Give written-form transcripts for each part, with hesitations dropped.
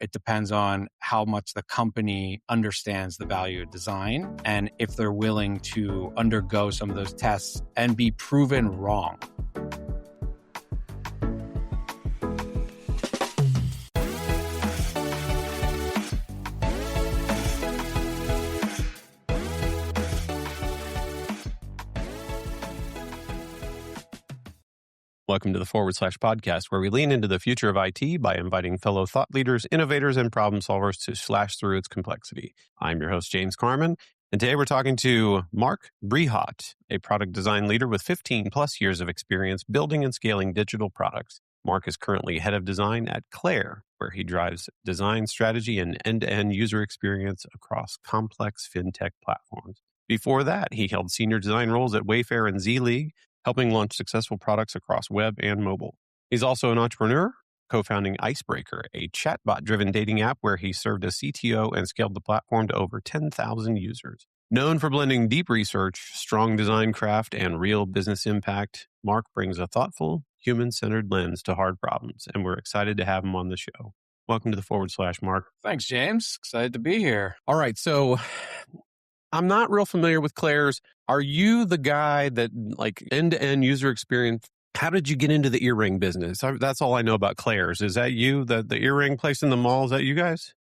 It depends on how much the company understands the value of design and if they're willing to undergo some of those tests and be proven wrong. Welcome to the /podcast, where we lean into the future of IT by inviting fellow thought leaders, innovators, and problem solvers to slash through its complexity. I'm your host, James Carman, and today we're talking to Mark Brehaut, a product design leader with 15 plus years of experience building and scaling digital products. Mark is currently head of design at Clair, where he drives design strategy and end-to-end user experience across complex FinTech platforms. Before that, he held senior design roles at Wayfair and Z-League, helping launch successful products across web and mobile. He's also an entrepreneur, co-founding Icebreaker, a chatbot-driven dating app where he served as CTO and scaled the platform to over 10,000 users. Known for blending deep research, strong design craft, and real business impact, Mark brings a thoughtful, human-centered lens to hard problems, and we're excited to have him on the show. Welcome to the / Mark. Thanks, James. Excited to be here. All right, so I'm not real familiar with Clair's. Are you the guy that, like, end-to-end user experience? How did you get into the earring business? That's all I know about Clair's. Is that you, the earring place in the mall? Is that you guys?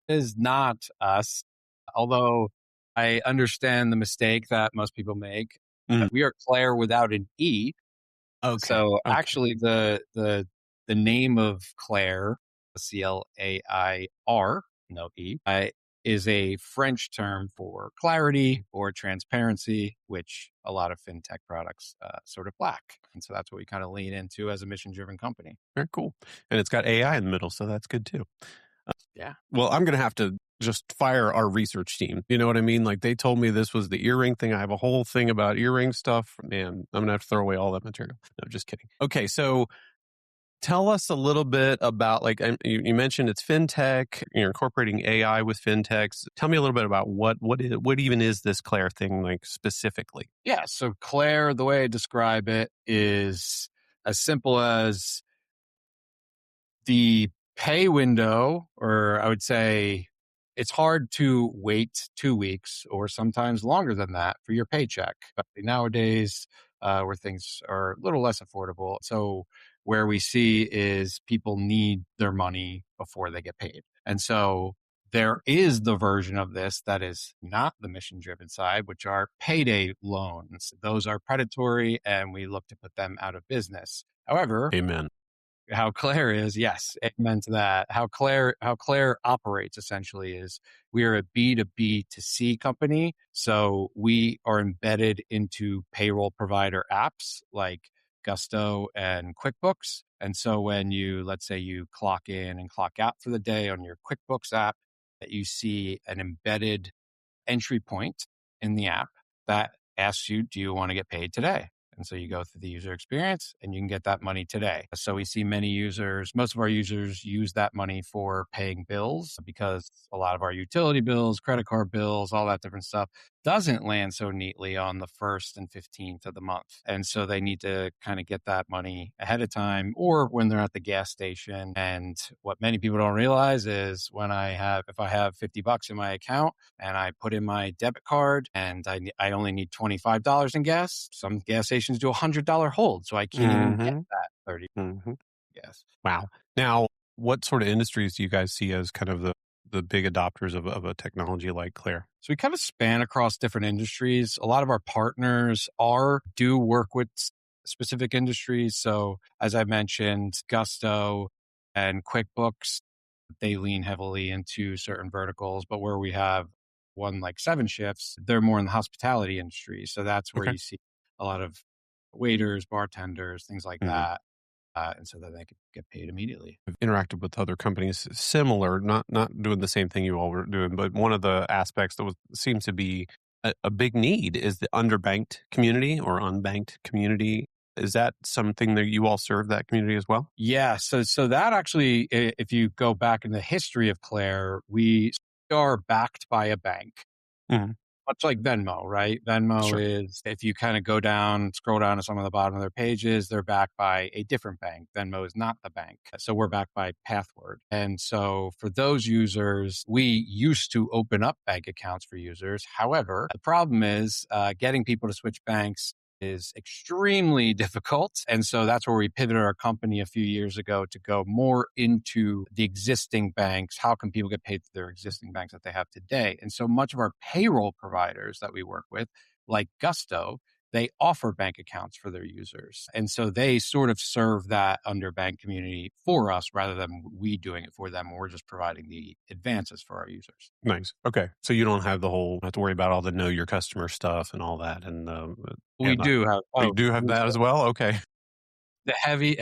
It is not us, although I understand the mistake that most people make. We are Clair without an E. Okay. So actually the name of Clair, C-L-A-I-R, no E, is a French term for clarity or transparency, which a lot of FinTech products sort of lack. And so that's what we kind of lean into as a mission-driven company. Very cool. And it's got AI in the middle, so that's good too. Yeah. Well, I'm going to have to just fire our research team. You know what I mean? Like, they told me this was the earring thing. I have a whole thing about earring stuff. Man, I'm going to have to throw away all that material. No, just kidding. Okay, so tell us a little bit about, like, you mentioned it's FinTech, you're incorporating AI with FinTechs. Tell me a little bit about what even is this Clair thing, like, specifically? Yeah, so Clair, the way I describe it is as simple as the pay window, or I would say it's hard to wait 2 weeks or sometimes longer than that for your paycheck. Nowadays, where things are a little less affordable. So where we see is people need their money before they get paid. And so there is the version of this that is not the mission-driven side, which are payday loans. Those are predatory, and we look to put them out of business. However, Amen. How Clair is, yes, amen to that. How Clair operates essentially is we are a B2B2C company. So we are embedded into payroll provider apps like Gusto and QuickBooks. And so when let's say you clock in and clock out for the day on your QuickBooks app, that you see an embedded entry point in the app that asks you, do you want to get paid today? And so you go through the user experience and you can get that money today. So we see most of our users use that money for paying bills, because a lot of our utility bills, credit card bills, all that different stuff doesn't land so neatly on the 1st and 15th of the month. And so they need to kind of get that money ahead of time, or when they're at the gas station. And what many people don't realize is if I have $50 in my account and I put in my debit card and I only need $25 in gas, some gas stations do $100 hold. So I can't even get that 30. Yes. Wow. Now, what sort of industries do you guys see as kind of the big adopters of a technology like Clair? So we kind of span across different industries. A lot of our partners do work with specific industries. So as I mentioned, Gusto and QuickBooks, they lean heavily into certain verticals, but where we have one like 7 Shifts, they're more in the hospitality industry. So that's where you see a lot of waiters, bartenders, things like that. And so that they could get paid immediately. I've interacted with other companies similar, not doing the same thing you all were doing, but one of the aspects that seems to be a big need is the underbanked community or unbanked community. Is that something that you all serve, that community as well? Yeah. So that actually, if you go back in the history of Clair, we are backed by a bank. much like Venmo, right? Venmo Sure. is, if you kind of go down, scroll down to some of the bottom of their pages, they're backed by a different bank. Venmo is not the bank. So we're backed by Pathward. And so for those users, we used to open up bank accounts for users. However, the problem is getting people to switch banks is extremely difficult. And so that's where we pivoted our company a few years ago to go more into the existing banks. How can people get paid through their existing banks that they have today? And so much of our payroll providers that we work with, like Gusto, they offer bank accounts for their users. And so they sort of serve that underbanked community for us rather than we doing it for them. We're just providing the advances for our users. Nice. Okay. So you don't have have to worry about all the know your customer stuff and all that. And We do have, you do have that as well? Okay. the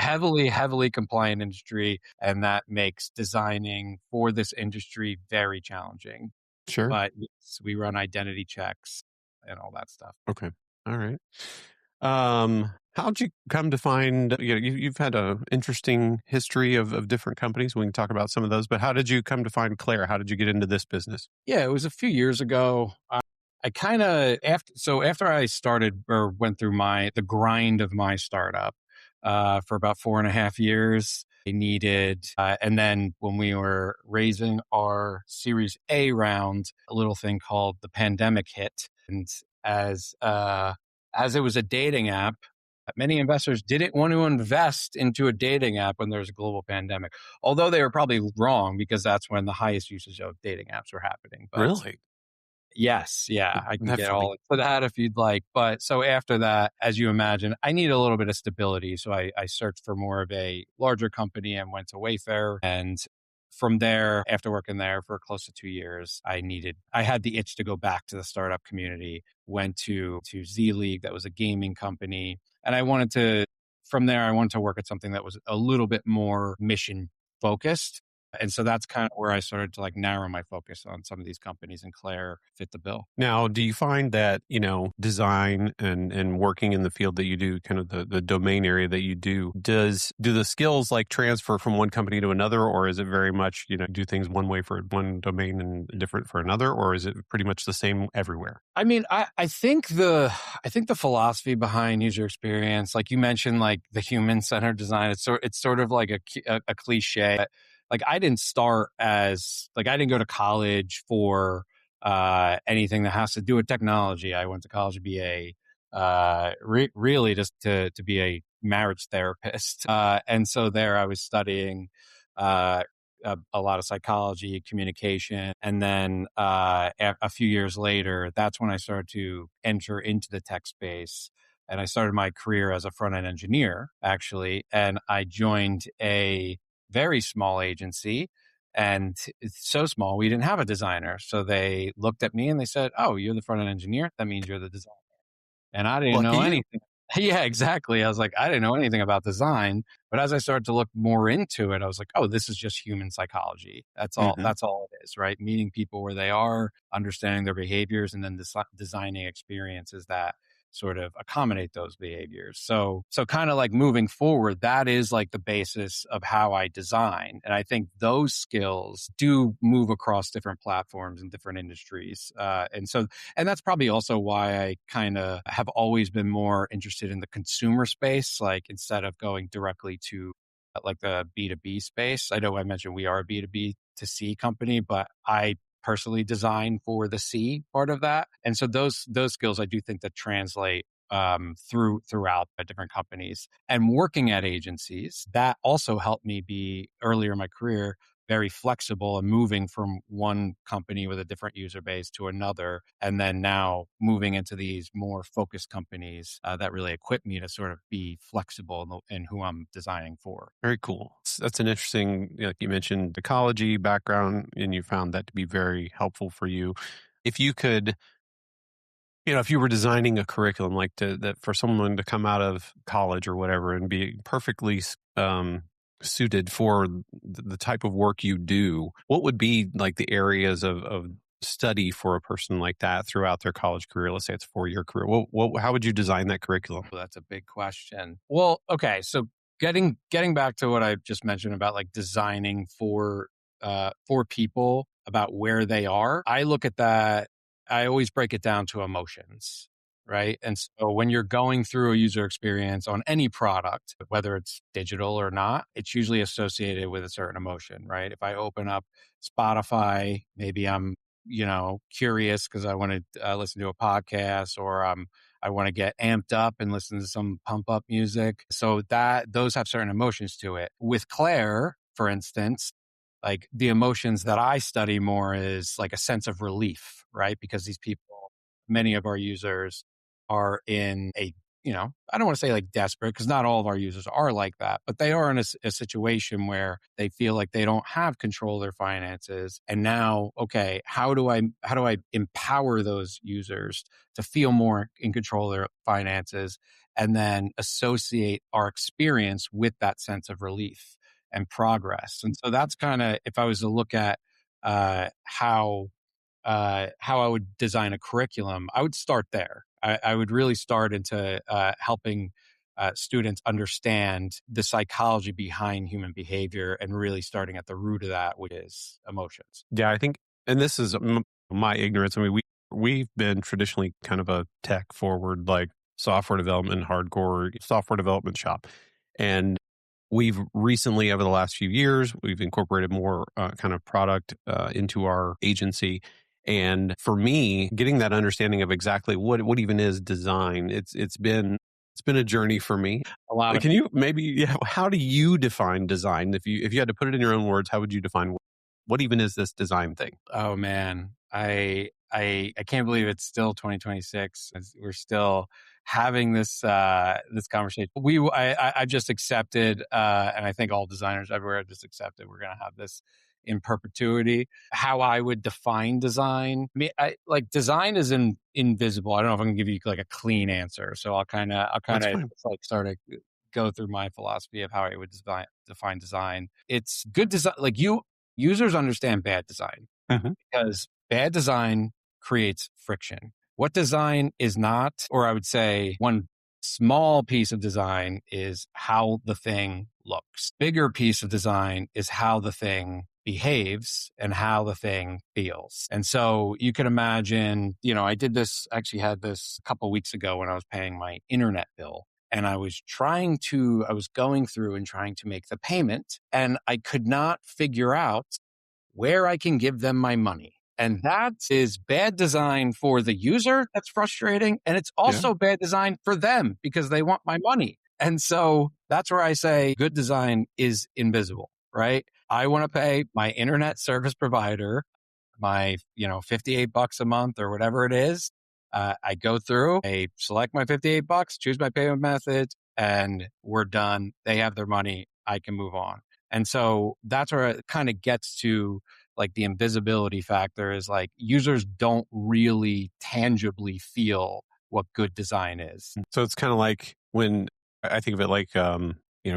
heavily compliant industry, and that makes designing for this industry very challenging. Sure. But yes, we run identity checks and all that stuff. Okay. All right. How'd you come to find, you've had an interesting history of different companies. We can talk about some of those, but how did you come to find Clair? How did you get into this business? Yeah, it was a few years ago. I kind of after I started or went through the grind of my startup for about 4.5 years, I needed, and then when we were raising our Series A round, a little thing called the pandemic hit, and as it was a dating app, many investors didn't want to invest into a dating app when there's a global pandemic, although they were probably wrong because that's when the highest usage of dating apps were happening. But Really? yes, yeah, I can That get funny. all into that if you'd like. But so after that, as you imagine, I need a little bit of stability. So I searched for more of a larger company and went to Wayfair. And from there, after working there for close to 2 years, I had the itch to go back to the startup community, went to Z League, that was a gaming company. And from there, I wanted to work at something that was a little bit more mission focused. And so that's kind of where I started to narrow my focus on some of these companies, and Clair fit the bill. Now, do you find that, design and working in the field that you do, kind of the domain area that you do the skills transfer from one company to another, or is it very much, do things one way for one domain and different for another, or is it pretty much the same everywhere? I mean, I think the philosophy behind user experience, like you mentioned, the human-centered design, it's sort of like a cliche. I didn't start I didn't go to college for anything that has to do with technology. I went to college to be really just to be a marriage therapist. And so there I was studying a lot of psychology, communication. And then a few years later, that's when I started to enter into the tech space. And I started my career as a front-end engineer, actually. And I joined a very small agency, and it's so small we didn't have a designer. So they looked at me and they said, "Oh, you're the front end engineer. That means you're the designer." And I didn't Lucky know you. anything. Yeah, exactly. I was like, I didn't know anything about design. But as I started to look more into it, I was like, oh, this is just human psychology. That's all. Mhm. That's all it is, right? Meeting people where they are, understanding their behaviors, and then designing experiences that sort of accommodate those behaviors. So kind of moving forward, that is the basis of how I design. And I think those skills do move across different platforms and different industries. And that's probably also why I kind of have always been more interested in the consumer space, instead of going directly to the B2B space. I know I mentioned we are a B2B to C company, but I personally design for the C part of that. And so those skills I do think that translate throughout different companies. And working at agencies, that also helped me be earlier in my career very flexible and moving from one company with a different user base to another, and then now moving into these more focused companies that really equip me to sort of be flexible in who I'm designing for. Very cool. That's an interesting, like you mentioned, ecology background, and you found that to be very helpful for you. If you could, if you were designing a curriculum that for someone to come out of college or whatever and be perfectly suited for the type of work you do, what would be the areas of study for a person like that throughout their college career? Let's say it's a 4-year career. How would you design that curriculum? Well, that's a big question. Well, okay, so getting back to what I just mentioned about designing for people about where they are, I look at that I always break it down to emotions, right? And so when you're going through a user experience on any product, whether it's digital or not, it's usually associated with a certain emotion, right? If I open up Spotify, maybe I'm, curious because I want to listen to a podcast, or I want to get amped up and listen to some pump up music. So that those have certain emotions to it. With Claire, for instance, like the emotions that I study more is like a sense of relief, right? Because these people, many of our users are in I don't want to say like desperate, because not all of our users are like that, but they are in a situation where they feel like they don't have control of their finances. And now, okay, how do I empower those users to feel more in control of their finances, and then associate our experience with that sense of relief and progress? And so that's kind of, if I was to look at how I would design a curriculum, I would start there. I would really start into helping students understand the psychology behind human behavior, and really starting at the root of that, which is emotions. Yeah, I think, and this is my ignorance. I mean, we've been traditionally kind of a tech forward, like software development, hardcore software development shop. And we've recently, over the last few years, we've incorporated more kind of product into our agency. And for me, getting that understanding of exactly what even is design, it's been a journey for me. A lot of Can you maybe, yeah, how do you define design? If you had to put it in your own words, how would you define what even is this design thing? Oh man, I can't believe it's still 2026. We're still having this conversation. I just accepted, and I think all designers everywhere have just accepted we're going to have this in perpetuity. How I would define design, I mean, like design is invisible. I don't know if I can give you like a clean answer, so I'll kind That's of fine. like start to go through my philosophy of how I would define design. It's good design, like users understand bad design, Mhm. because bad design creates friction. What design is not, or I would say one small piece of design is how the thing looks. Bigger piece of design is how the thing behaves and how the thing feels. And so you can imagine, I actually had this a couple weeks ago when I was paying my internet bill. And I was going through and trying to make the payment, and I could not figure out where I can give them my money. And that is bad design for the user. That's frustrating. And it's Yeah. also bad design for them because they want my money. And so that's where I say good design is invisible, right? I want to pay my internet service provider my, $58 a month or whatever it is. I go through, I select my $58, choose my payment method, and we're done. They have their money. I can move on. And so that's where it kind of gets to like the invisibility factor, is like users don't really tangibly feel what good design is. So it's kind of like when I think of it like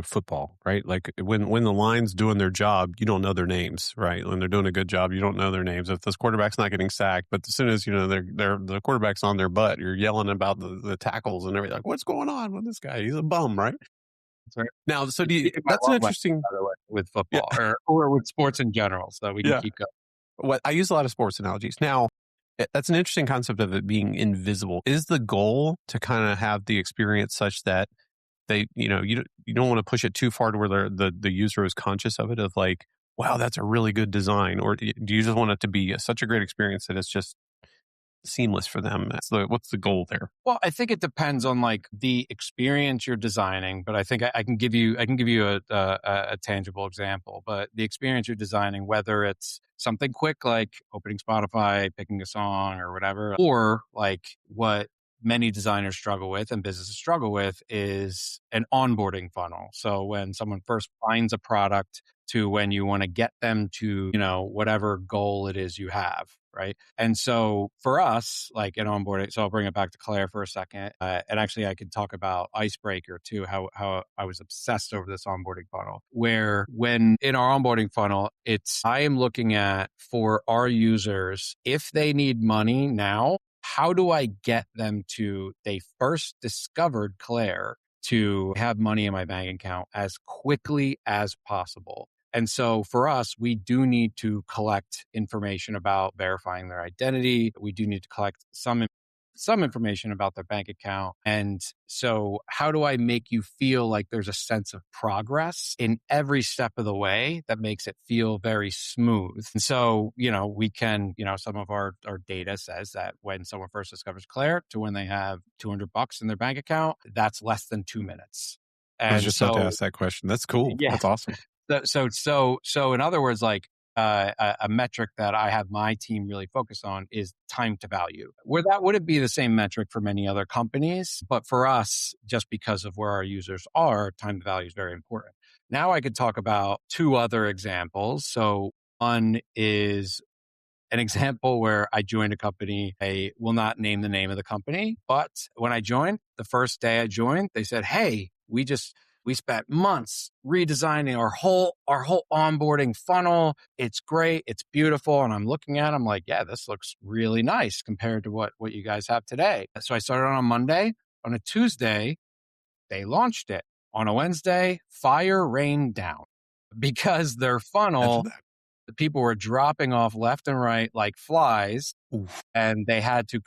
football, right? Like when the line's doing their job, you don't know their names, right? When they're doing a good job, you don't know their names. If this quarterback's not getting sacked, but as soon as they're the quarterback's on their butt, you're yelling about the tackles and everything. Like, what's going on with this guy? He's a bum, right? That's right. Now, so Speaking my that's an love language, interesting. by the way, with Yeah, football or with sports in general, so we can yeah. keep going. What I use a lot of sports analogies. Now, that's an interesting concept of it being invisible. Is the goal to kind of have the experience such that you don't want to push it too far to where the user is conscious of it, of like, wow, that's a really good design, or do you just want it to be such a great experience that it's just seamless for them? What's the goal there? Well, I think it depends on like the experience you're designing, but I think I can give you a tangible example. But the experience you're designing, whether it's something quick like opening Spotify, picking a song or whatever, or like what many designers struggle with and businesses struggle with, is an onboarding funnel. So when someone first finds a product to when you want to get them to, whatever goal it is you have, right? And so for us, like in onboarding, so I'll bring it back to Claire for a second. And actually I could talk about Icebreaker too, how I was obsessed over this onboarding funnel, where when in our onboarding funnel, I am looking at, for our users, if they need money now, how do I get them to, they first discovered Claire, to have money in my bank account as quickly as possible? And so for us, we do need to collect information about verifying their identity. We do need to collect some information about their bank account. And so how do I make you feel like there's a sense of progress in every step of the way that makes it feel very smooth? And so, we can, some of our data says that when someone first discovers Claire to when they have $200 in their bank account, that's less than 2 minutes. I was And just about to so, ask that question. That's cool. yeah. That's awesome. So in other words, like a metric that I have my team really focus on is time to value. Where that wouldn't be the same metric for many other companies, but for us, just because of where our users are, time to value is very important. Now I could talk about two other examples. So one is an example where I joined a company. I will not name the name of the company, but when I joined, the first day I joined, they said, "Hey, we spent months redesigning our whole onboarding funnel. It's great. It's beautiful." And I'm looking at it, I'm like, yeah, this looks really nice compared to what you guys have today. So I started on a Monday. On a Tuesday, they launched it. On a Wednesday, fire rained down because their Imagine funnel, that. the people were dropping off left and right like flies. Oof. And they had to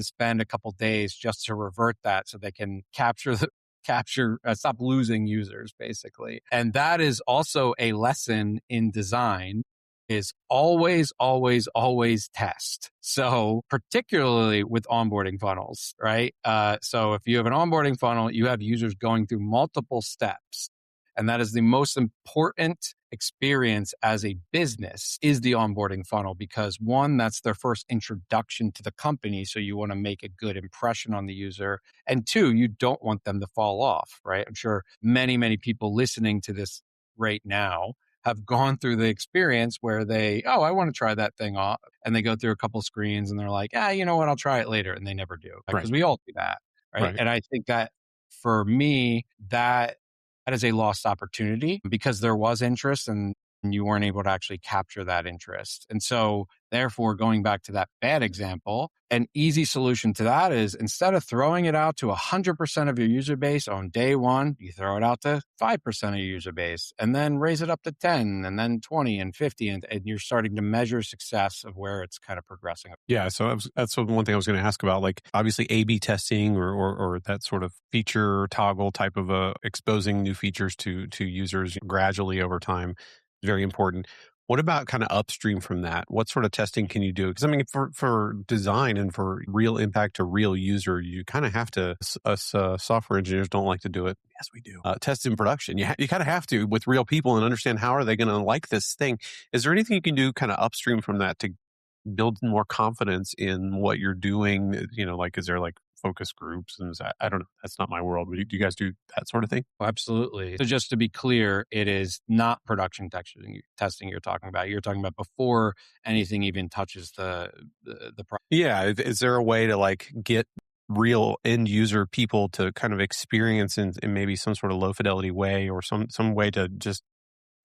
spend a couple days just to revert that so they can stop losing users basically. And that is also a lesson in design, is always, always, always test. So particularly with onboarding funnels, right? So if you have an onboarding funnel, you have users going through multiple steps. And that is the most important experience as a business, is the onboarding funnel, because one, that's their first introduction to the company. So you want to make a good impression on the user. And two, you don't want them to fall off, right? I'm sure many, many people listening to this right now have gone through the experience where I want to try that thing off. And they go through a couple screens and they're like, you know what? I'll try it later. And they never do, because Right. we all do that. Right. Right. And I think that for me, that is a lost opportunity, because there was interest and you weren't able to actually capture that interest. And so therefore, going back to that bad example, an easy solution to that is, instead of throwing it out to 100% of your user base on day one, you throw it out to 5% of your user base, and then raise it up to 10 and then 20 and 50. And you're starting to measure success of where it's kind of progressing. Yeah. So that's one thing I was going to ask about. Like, obviously, A/B testing or that sort of feature toggle type of exposing new features to users gradually over time is very important. What about kind of upstream from that? What sort of testing can you do? Because I mean, for design and for real impact to real user, you kind of have to. Us software engineers don't like to do it. Yes, we do. Test in production. You kind of have to, with real people, and understand how are they going to like this thing. Is there anything you can do kind of upstream from that to build more confidence in what you're doing? Like, is there like focus groups? And I don't know. That's not my world. But do you guys do that sort of thing? Absolutely. So just to be clear, it is not production testing you're talking about. You're talking about before anything even touches the product. Yeah. Is there a way to like get real end user people to kind of experience in maybe some sort of low fidelity way, or some way to just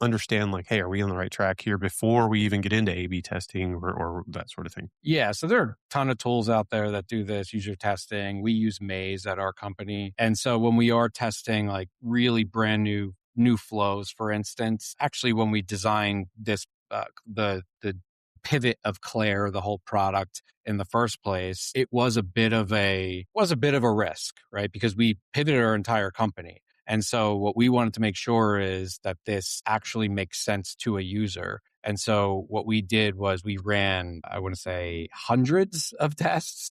understand, like, hey, are we on the right track here before we even get into A/B testing or that sort of thing? Yeah, so there are a ton of tools out there that do this, user testing. We use Maze at our company. And so when we are testing like really brand new flows, for instance, actually when we designed this, the pivot of Clair, the whole product in the first place, it was a bit of a risk, right? Because we pivoted our entire company. And so what we wanted to make sure is that this actually makes sense to a user. And so what we did was we ran, I want to say, hundreds of tests.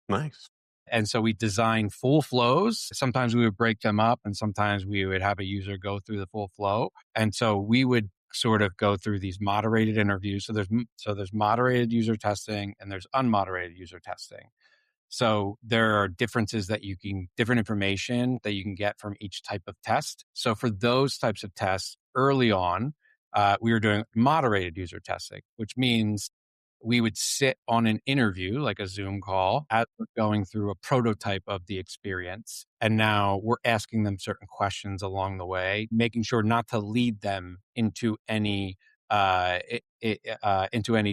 Nice. And so we designed full flows. Sometimes we would break them up, and sometimes we would have a user go through the full flow. And so we would sort of go through these moderated interviews. So there's moderated user testing and there's unmoderated user testing. So there are different information that you can get from each type of test. So for those types of tests early on, we were doing moderated user testing, which means we would sit on an interview, like a Zoom call, as we're going through a prototype of the experience. And now we're asking them certain questions along the way, making sure not to lead them into any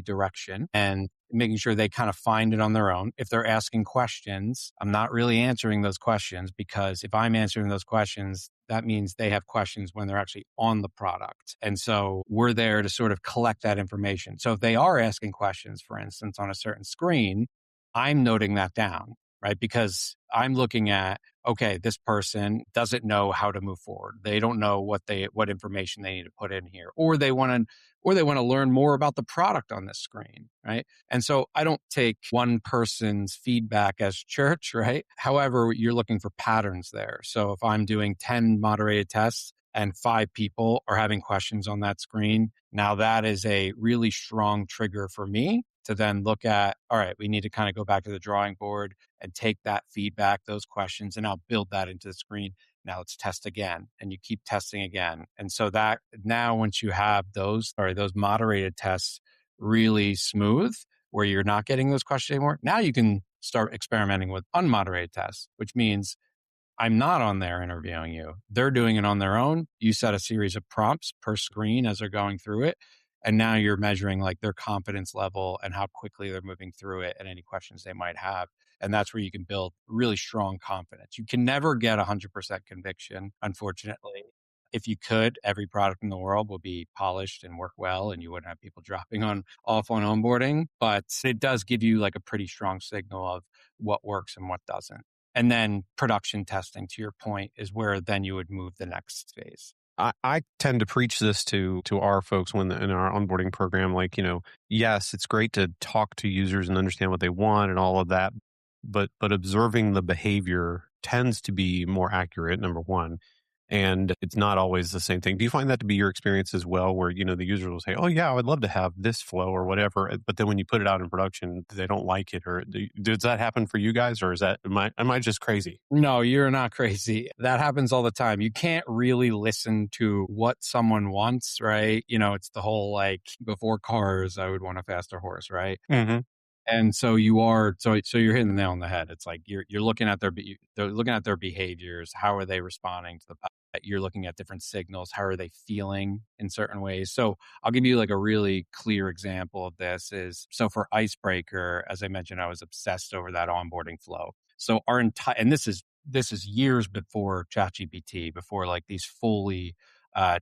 direction, and making sure they kind of find it on their own. If they're asking questions, I'm not really answering those questions, because if I'm answering those questions, that means they have questions when they're actually on the product. And so we're there to sort of collect that information. So if they are asking questions, for instance, on a certain screen, I'm noting that down, right? Because I'm looking at, okay, this person doesn't know how to move forward. They don't know what information they need to put in here, or they want to learn more about the product on this screen, right? And so I don't take one person's feedback as church, right? However, you're looking for patterns there. So if I'm doing 10 moderated tests and 5 people are having questions on that screen, now that is a really strong trigger for me to then look at, all right, we need to kind of go back to the drawing board and take that feedback, those questions, and I'll build that into the screen. Now let's test again. And you keep testing again. And so that now, once you have those moderated tests really smooth, where you're not getting those questions anymore, now you can start experimenting with unmoderated tests, which means I'm not on there interviewing you. They're doing it on their own. You set a series of prompts per screen as they're going through it. And now you're measuring like their confidence level and how quickly they're moving through it and any questions they might have. And that's where you can build really strong confidence. You can never get 100% conviction, unfortunately. If you could, every product in the world will be polished and work well, and you wouldn't have people dropping off on onboarding. But it does give you like a pretty strong signal of what works and what doesn't. And then production testing, to your point, is where then you would move the next phase. I tend to preach this to our folks in our onboarding program. Like, yes, it's great to talk to users and understand what they want and all of that, but observing the behavior tends to be more accurate, number one. And it's not always the same thing. Do you find that to be your experience as well, where, the users will say, oh, yeah, I would love to have this flow or whatever. But then when you put it out in production, they don't like it? Or does that happen for you guys? Or am I just crazy? No, you're not crazy. That happens all the time. You can't really listen to what someone wants, right? It's the whole like, before cars, I would want a faster horse, right? Mm-hmm. And so you're hitting the nail on the head. It's like you're looking at they're looking at their behaviors. How are they responding to the product? You're looking at different signals. How are they feeling in certain ways? So I'll give you like a really clear example of this so for Icebreaker, as I mentioned, I was obsessed over that onboarding flow. So and this is years before ChatGPT, before like these fully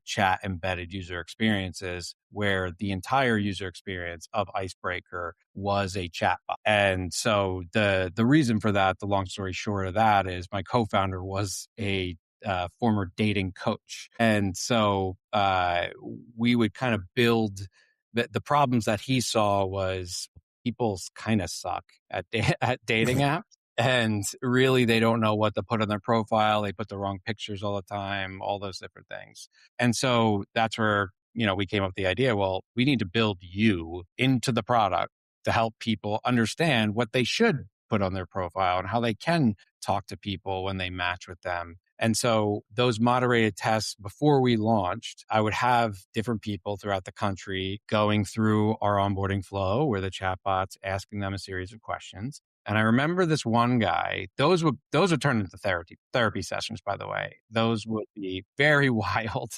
chat embedded user experiences, where the entire user experience of Icebreaker was a chatbot. And so the reason for that, the long story short of that, is my co-founder was a former dating coach. And so we would kind of build the problems that he saw was people kind of suck at dating apps. And really, they don't know what to put on their profile. They put the wrong pictures all the time, all those different things. And so that's where, we came up with the idea, well, we need to build you into the product to help people understand what they should put on their profile and how they can talk to people when they match with them. And so those moderated tests, before we launched, I would have different people throughout the country going through our onboarding flow, where the chatbot's asking them a series of questions. And I remember this one guy, those would turn into therapy sessions, by the way. Those would be very wild.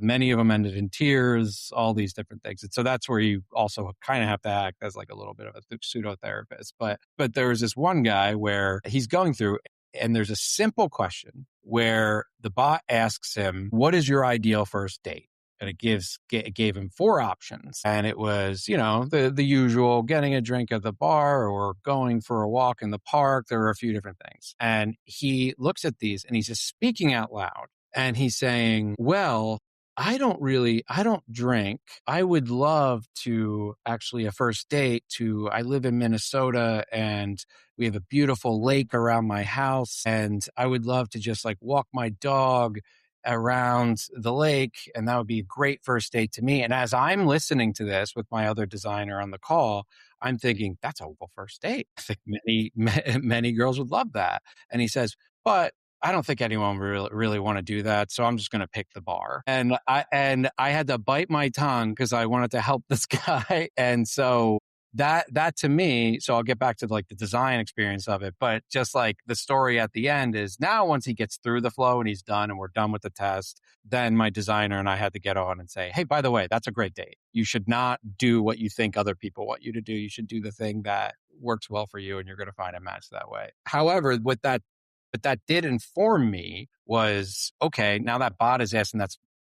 Many of them ended in tears, all these different things. And so that's where you also kind of have to act as like a little bit of a pseudo therapist. But there was this one guy where he's going through, and there's a simple question where the bot asks him, what is your ideal first date? And it gave him 4 options. And it was, the usual, getting a drink at the bar or going for a walk in the park. There were a few different things. And he looks at these and he's just speaking out loud. And he's saying, well, I don't drink. I would love to actually a first date I live in Minnesota and we have a beautiful lake around my house. And I would love to just like walk my dog around the lake. And that would be a great first date to me. And as I'm listening to this with my other designer on the call, I'm thinking that's a wonderful first date. I think many girls would love that. And he says, but I don't think anyone really want to do that. So I'm just going to pick the bar. And I had to bite my tongue because I wanted to help this guy. And so that to me, so I'll get back to like the design experience of it, but just like the story at the end is now once he gets through the flow and he's done and we're done with the test, then my designer and I had to get on and say, hey, by the way, that's a great date. You should not do what you think other people want you to do. You should do the thing that works well for you and you're going to find a match that way. However, what that did inform me was, okay, now that bot is asking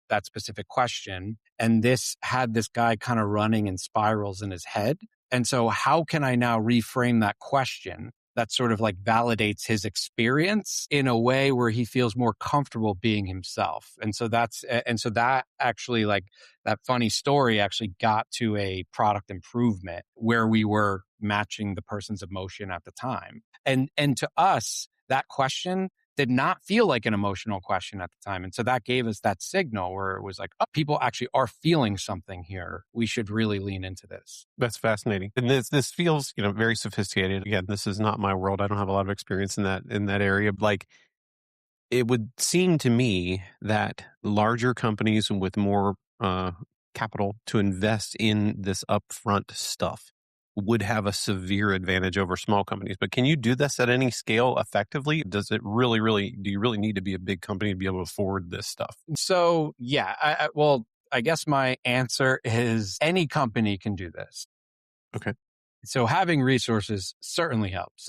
that specific question, and this had this guy kind of running in spirals in his head. And so how can I now reframe that question that sort of like validates his experience in a way where he feels more comfortable being himself? And so that actually, like, that funny story actually got to a product improvement where we were matching the person's emotion at the time. And to us, that question did not feel like an emotional question at the time. And so that gave us that signal where it was like, oh, people actually are feeling something here. We should really lean into this. That's fascinating. And this feels, very sophisticated. Again, this is not my world. I don't have a lot of experience in that area. Like, it would seem to me that larger companies with more capital to invest in this upfront stuff would have a severe advantage over small companies. But can you do this at any scale effectively? Do you really need to be a big company to be able to afford this stuff? So, yeah, I guess my answer is any company can do this. Okay. So having resources certainly helps.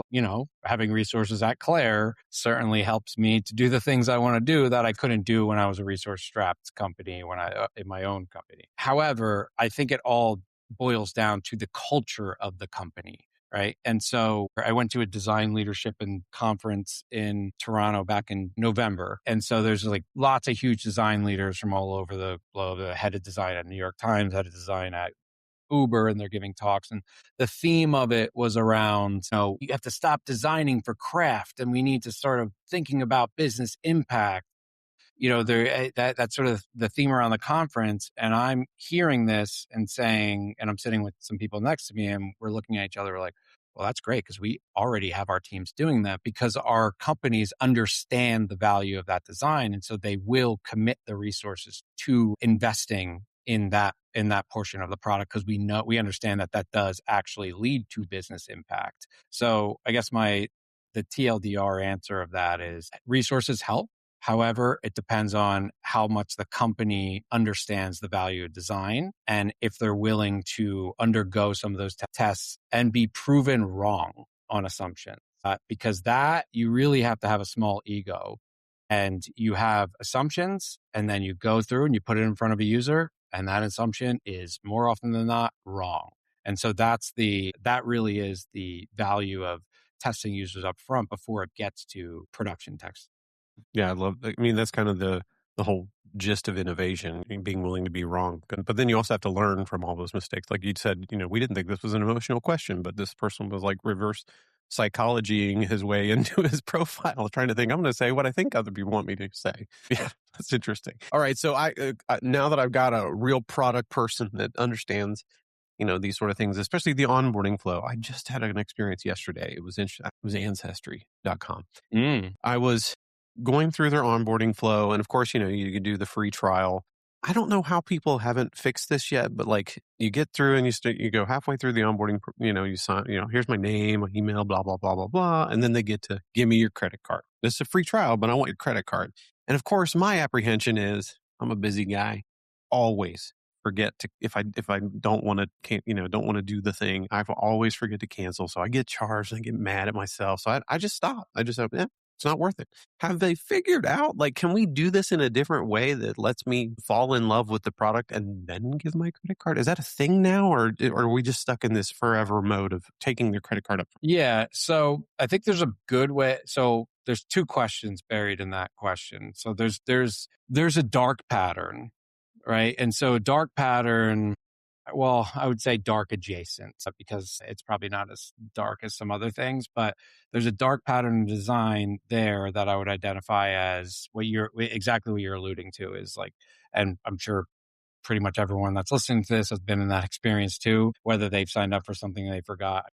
Having resources at Clair certainly helps me to do the things I want to do that I couldn't do when I was a resource strapped company, in my own company. However, I think it all boils down to the culture of the company, right? And so I went to a design leadership and conference in Toronto back in November. And so there's like lots of huge design leaders from all over the globe, the head of design at New York Times, head of design at Uber, and they're giving talks. And the theme of it was around, you have to stop designing for craft and we need to start of thinking about business impact. That's sort of the theme around the conference. And I'm hearing this and saying, and I'm sitting with some people next to me and we're looking at each other like, well, that's great because we already have our teams doing that because our companies understand the value of that design. And so they will commit the resources to investing in that portion of the product because we understand that does actually lead to business impact. So I guess the TLDR answer of that is resources help. However, it depends on how much the company understands the value of design and if they're willing to undergo some of those tests and be proven wrong on assumptions. Because that you really have to have a small ego and you have assumptions and then you go through and you put it in front of a user and that assumption is more often than not wrong. And so that really is the value of testing users up front before it gets to production tests. Yeah, that's kind of the whole gist of innovation, being willing to be wrong. But then you also have to learn from all those mistakes. Like you said, we didn't think this was an emotional question, but this person was like reverse psychologying his way into his profile, trying to think, I'm going to say what I think other people want me to say. Yeah, that's interesting. All right. So now that I've got a real product person that understands these sort of things, especially the onboarding flow. I just had an experience yesterday. It was ancestry.com. I was going through their onboarding flow. And of course, you can do the free trial. I don't know how people haven't fixed this yet, but like you get through and you go halfway through the onboarding, you sign, here's my name, my email, blah, blah, blah, blah, blah. And then they get to give me your credit card. This is a free trial, but I want your credit card. And of course, my apprehension is I'm a busy guy. Always forget to, if I don't want to do the thing, I always forget to cancel. So I get charged and I get mad at myself. So I just stop. I just say, it's not worth it. Have they figured out, like, can we do this in a different way that lets me fall in love with the product and then give my credit card? Is that a thing now? Or are we just stuck in this forever mode of taking their credit card up? Yeah. So I think there's a good way. So there's two questions buried in that question. So there's a dark pattern, right? And so a dark pattern, well, I would say dark adjacent because it's probably not as dark as some other things, but there's a dark pattern in design there that I would identify as exactly what you're alluding to is like, and I'm sure pretty much everyone that's listening to this has been in that experience too, whether they've signed up for something they forgot.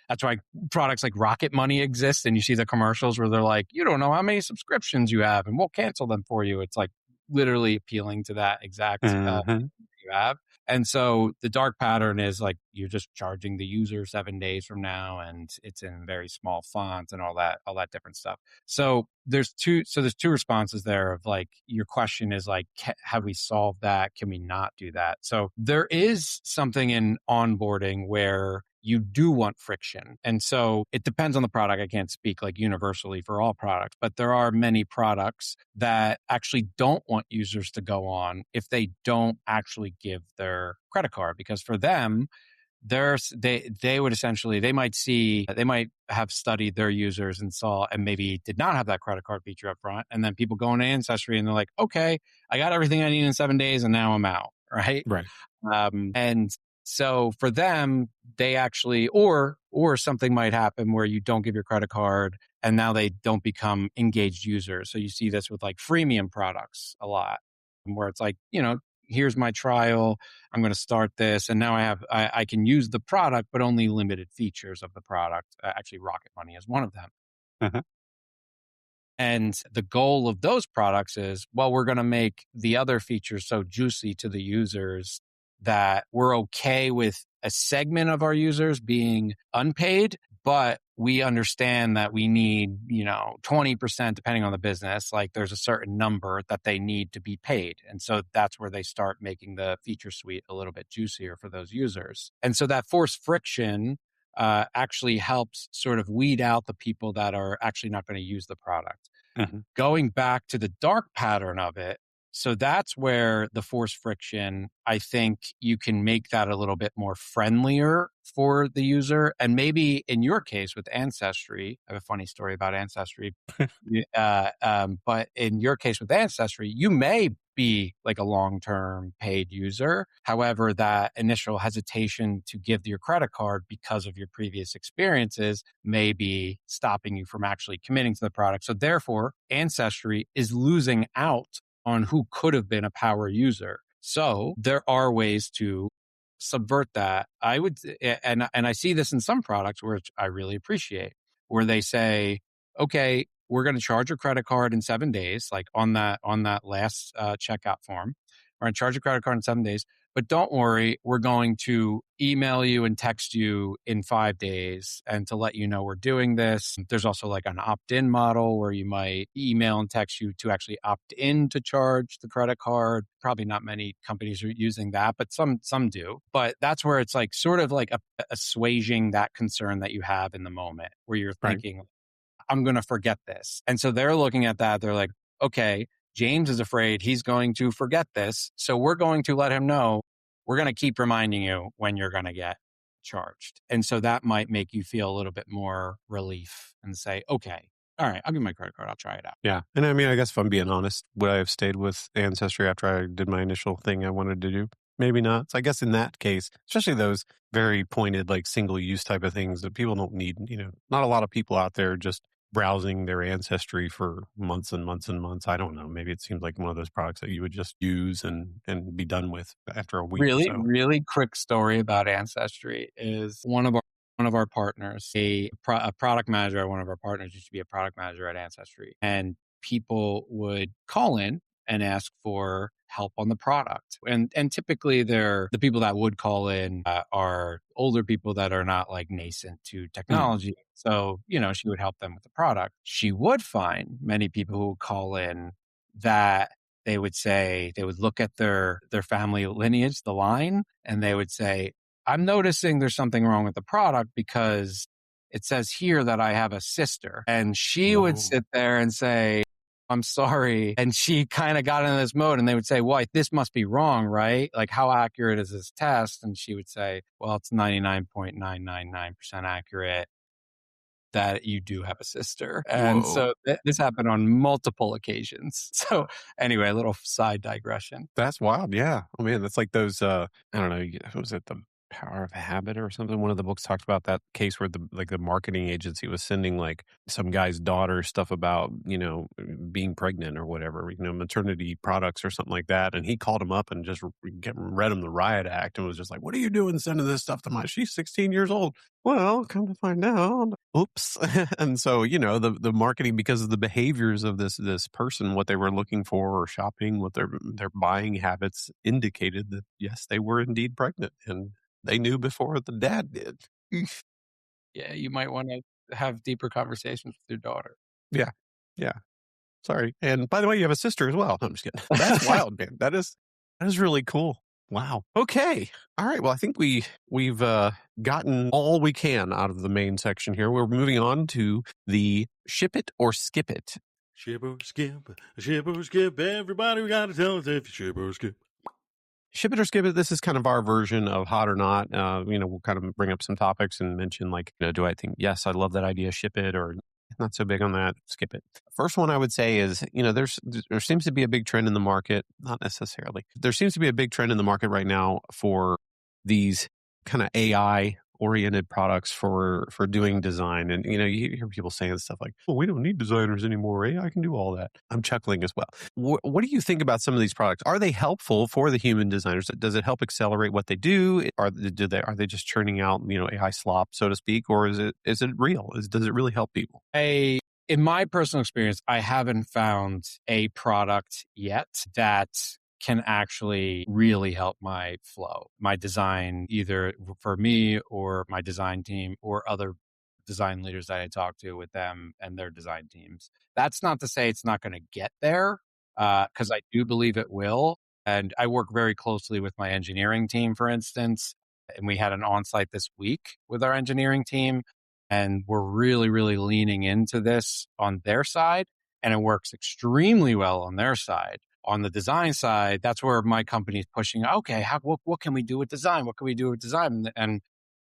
That's why products like Rocket Money exist. And you see the commercials where they're like, you don't know how many subscriptions you have and we'll cancel them for you. It's like, literally appealing to that exact Hmm. you have. And so the dark pattern is like you're just charging the user 7 days from now, and it's in very small font and all that different stuff. So there's two responses there of like your question is like, have we solved that? Can we not do that? So there is something in onboarding where you do want friction. And so it depends on the product. I can't speak like universally for all products, but there are many products that actually don't want users to go on if they don't actually give their credit card, because for them, they would essentially, they might have studied their users and saw and maybe did not have that credit card feature up front. And then people go into Ancestry and they're like, okay, I got everything I need in 7 days and now I'm out. Right. Right. And so for them, they actually, or something might happen where you don't give your credit card and now they don't become engaged users. So you see this with like freemium products a lot, where it's like, here's my trial. I'm going to start this. And now I can use the product, but only limited features of the product. Actually, Rocket Money is one of them. Hmm. And the goal of those products is, well, we're going to make the other features so juicy to the users that we're okay with a segment of our users being unpaid, but we understand that we need, 20%, depending on the business, like there's a certain number that they need to be paid. And so that's where they start making the feature suite a little bit juicier for those users. And so that forced friction actually helps sort of weed out the people that are actually not going to use the product. Hmm. Going back to the dark pattern of it, so that's where the forced friction, I think you can make that a little bit more friendlier for the user. And maybe in your case with Ancestry, I have a funny story about Ancestry. But in your case with Ancestry, you may be like a long-term paid user. However, that initial hesitation to give your credit card because of your previous experiences may be stopping you from actually committing to the product. So therefore, Ancestry is losing out on who could have been a power user. So there are ways to subvert that. And I see this in some products, which I really appreciate, where they say, okay, we're going to charge your credit card in 7 days, like on that last checkout form. We're going to charge your credit card in 7 days, but don't worry, we're going to email you and text you in 5 days and to let you know we're doing this. There's also like an opt-in model where you might email and text you to actually opt in to charge the credit card. Probably not many companies are using that, but some do. But that's where it's like sort of like assuaging that concern that you have in the moment where you're Right. thinking, I'm going to forget this. And so they're looking at that. They're like, okay, James is afraid he's going to forget this. So we're going to let him know we're going to keep reminding you when you're going to get charged. And so that might make you feel a little bit more relief and say, okay, all right, I'll give my credit card. I'll try it out. Yeah. And I mean, I guess if I'm being honest, would I have stayed with Ancestry after I did my initial thing I wanted to do? Maybe not. So I guess in that case, especially those very pointed, like single use type of things that people don't need, not a lot of people out there just browsing their Ancestry for months and months and months. I don't know. Maybe it seems like one of those products that you would just use and be done with after a week or Really, so. really quick story about Ancestry is one of our partners, a product manager at one of our partners used to be a product manager at Ancestry, and people would call in and ask for help on the product. And typically the people that would call in are older people that are not like nascent to technology. So, she would help them with the product. She would find many people who would call in that they would look at their family lineage, the line, and they would say, I'm noticing there's something wrong with the product because it says here that I have a sister. And she would sit there and say, I'm sorry. And she kind of got into this mode and they would say, well, this must be wrong, right? Like, how accurate is this test? And she would say, well, it's 99.999% accurate that you do have a sister. And so this happened on multiple occasions. So anyway, a little side digression. That's wild. Yeah. Oh man, that's like those, I don't know, what was it? Power of Habit or something. One of the books talked about that case where the marketing agency was sending like some guy's daughter stuff about, being pregnant or whatever, maternity products or something like that. And he called him up and just read him the riot act and was just like, "What are you doing sending this stuff to she's 16 years old." Well, come to find out, oops. And so, the marketing, because of the behaviors of this person, what they were looking for or shopping, what their buying habits indicated that yes, they were indeed pregnant, and they knew before the dad did. Yeah, you might want to have deeper conversations with your daughter. Yeah. Yeah. Sorry. And by the way, you have a sister as well. No, I'm just kidding. That's wild, man. That is really cool. Wow. Okay. All right. Well, I think we've gotten all we can out of the main section here. We're moving on to the ship it or skip it. Ship or skip. Everybody, we got to tell us if you ship or skip. Ship it or skip it. This is kind of our version of hot or not. We'll kind of bring up some topics and mention like, do I think, yes, I love that idea, ship it, or not so big on that, skip it. First one I would say is, there seems to be a big trend in the market, not necessarily. There seems to be a big trend in the market right now for these kind of AI oriented products for doing design. And, you hear people saying stuff like, "Oh, we don't need designers anymore. AI can do all that." I'm chuckling as well. What do you think about some of these products? Are they helpful for the human designers? Does it help accelerate what they do? Are they just churning out, AI slop, so to speak? Or is it real? Does it really help people? In my personal experience, I haven't found a product yet that can actually really help my flow, my design, either for me or my design team or other design leaders that I talk to with them and their design teams. That's not to say it's not going to get there, because I do believe it will. And I work very closely with my engineering team, for instance. And we had an on-site this week with our engineering team. And we're really, really leaning into this on their side. And it works extremely well on their side. On the design side, that's where my company is pushing, okay, what can we do with design? What can we do with design? And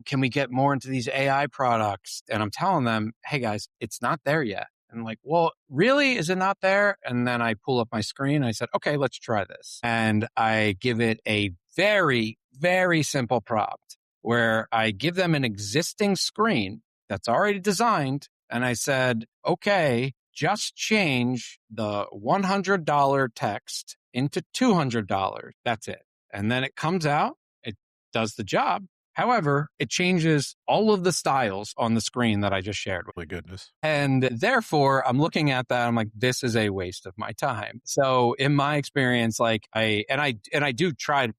can we get more into these AI products? And I'm telling them, hey guys, it's not there yet. And I'm like, well, really? Is it not there? And then I pull up my screen and I said, okay, let's try this. And I give it a very, very simple prompt where I give them an existing screen that's already designed. And I said, okay, just change the $100 text into $200. That's it. And then it comes out, it does the job. However, it changes all of the styles on the screen that I just shared. My goodness. And therefore, I'm looking at that. I'm like, this is a waste of my time. So in my experience, like I do try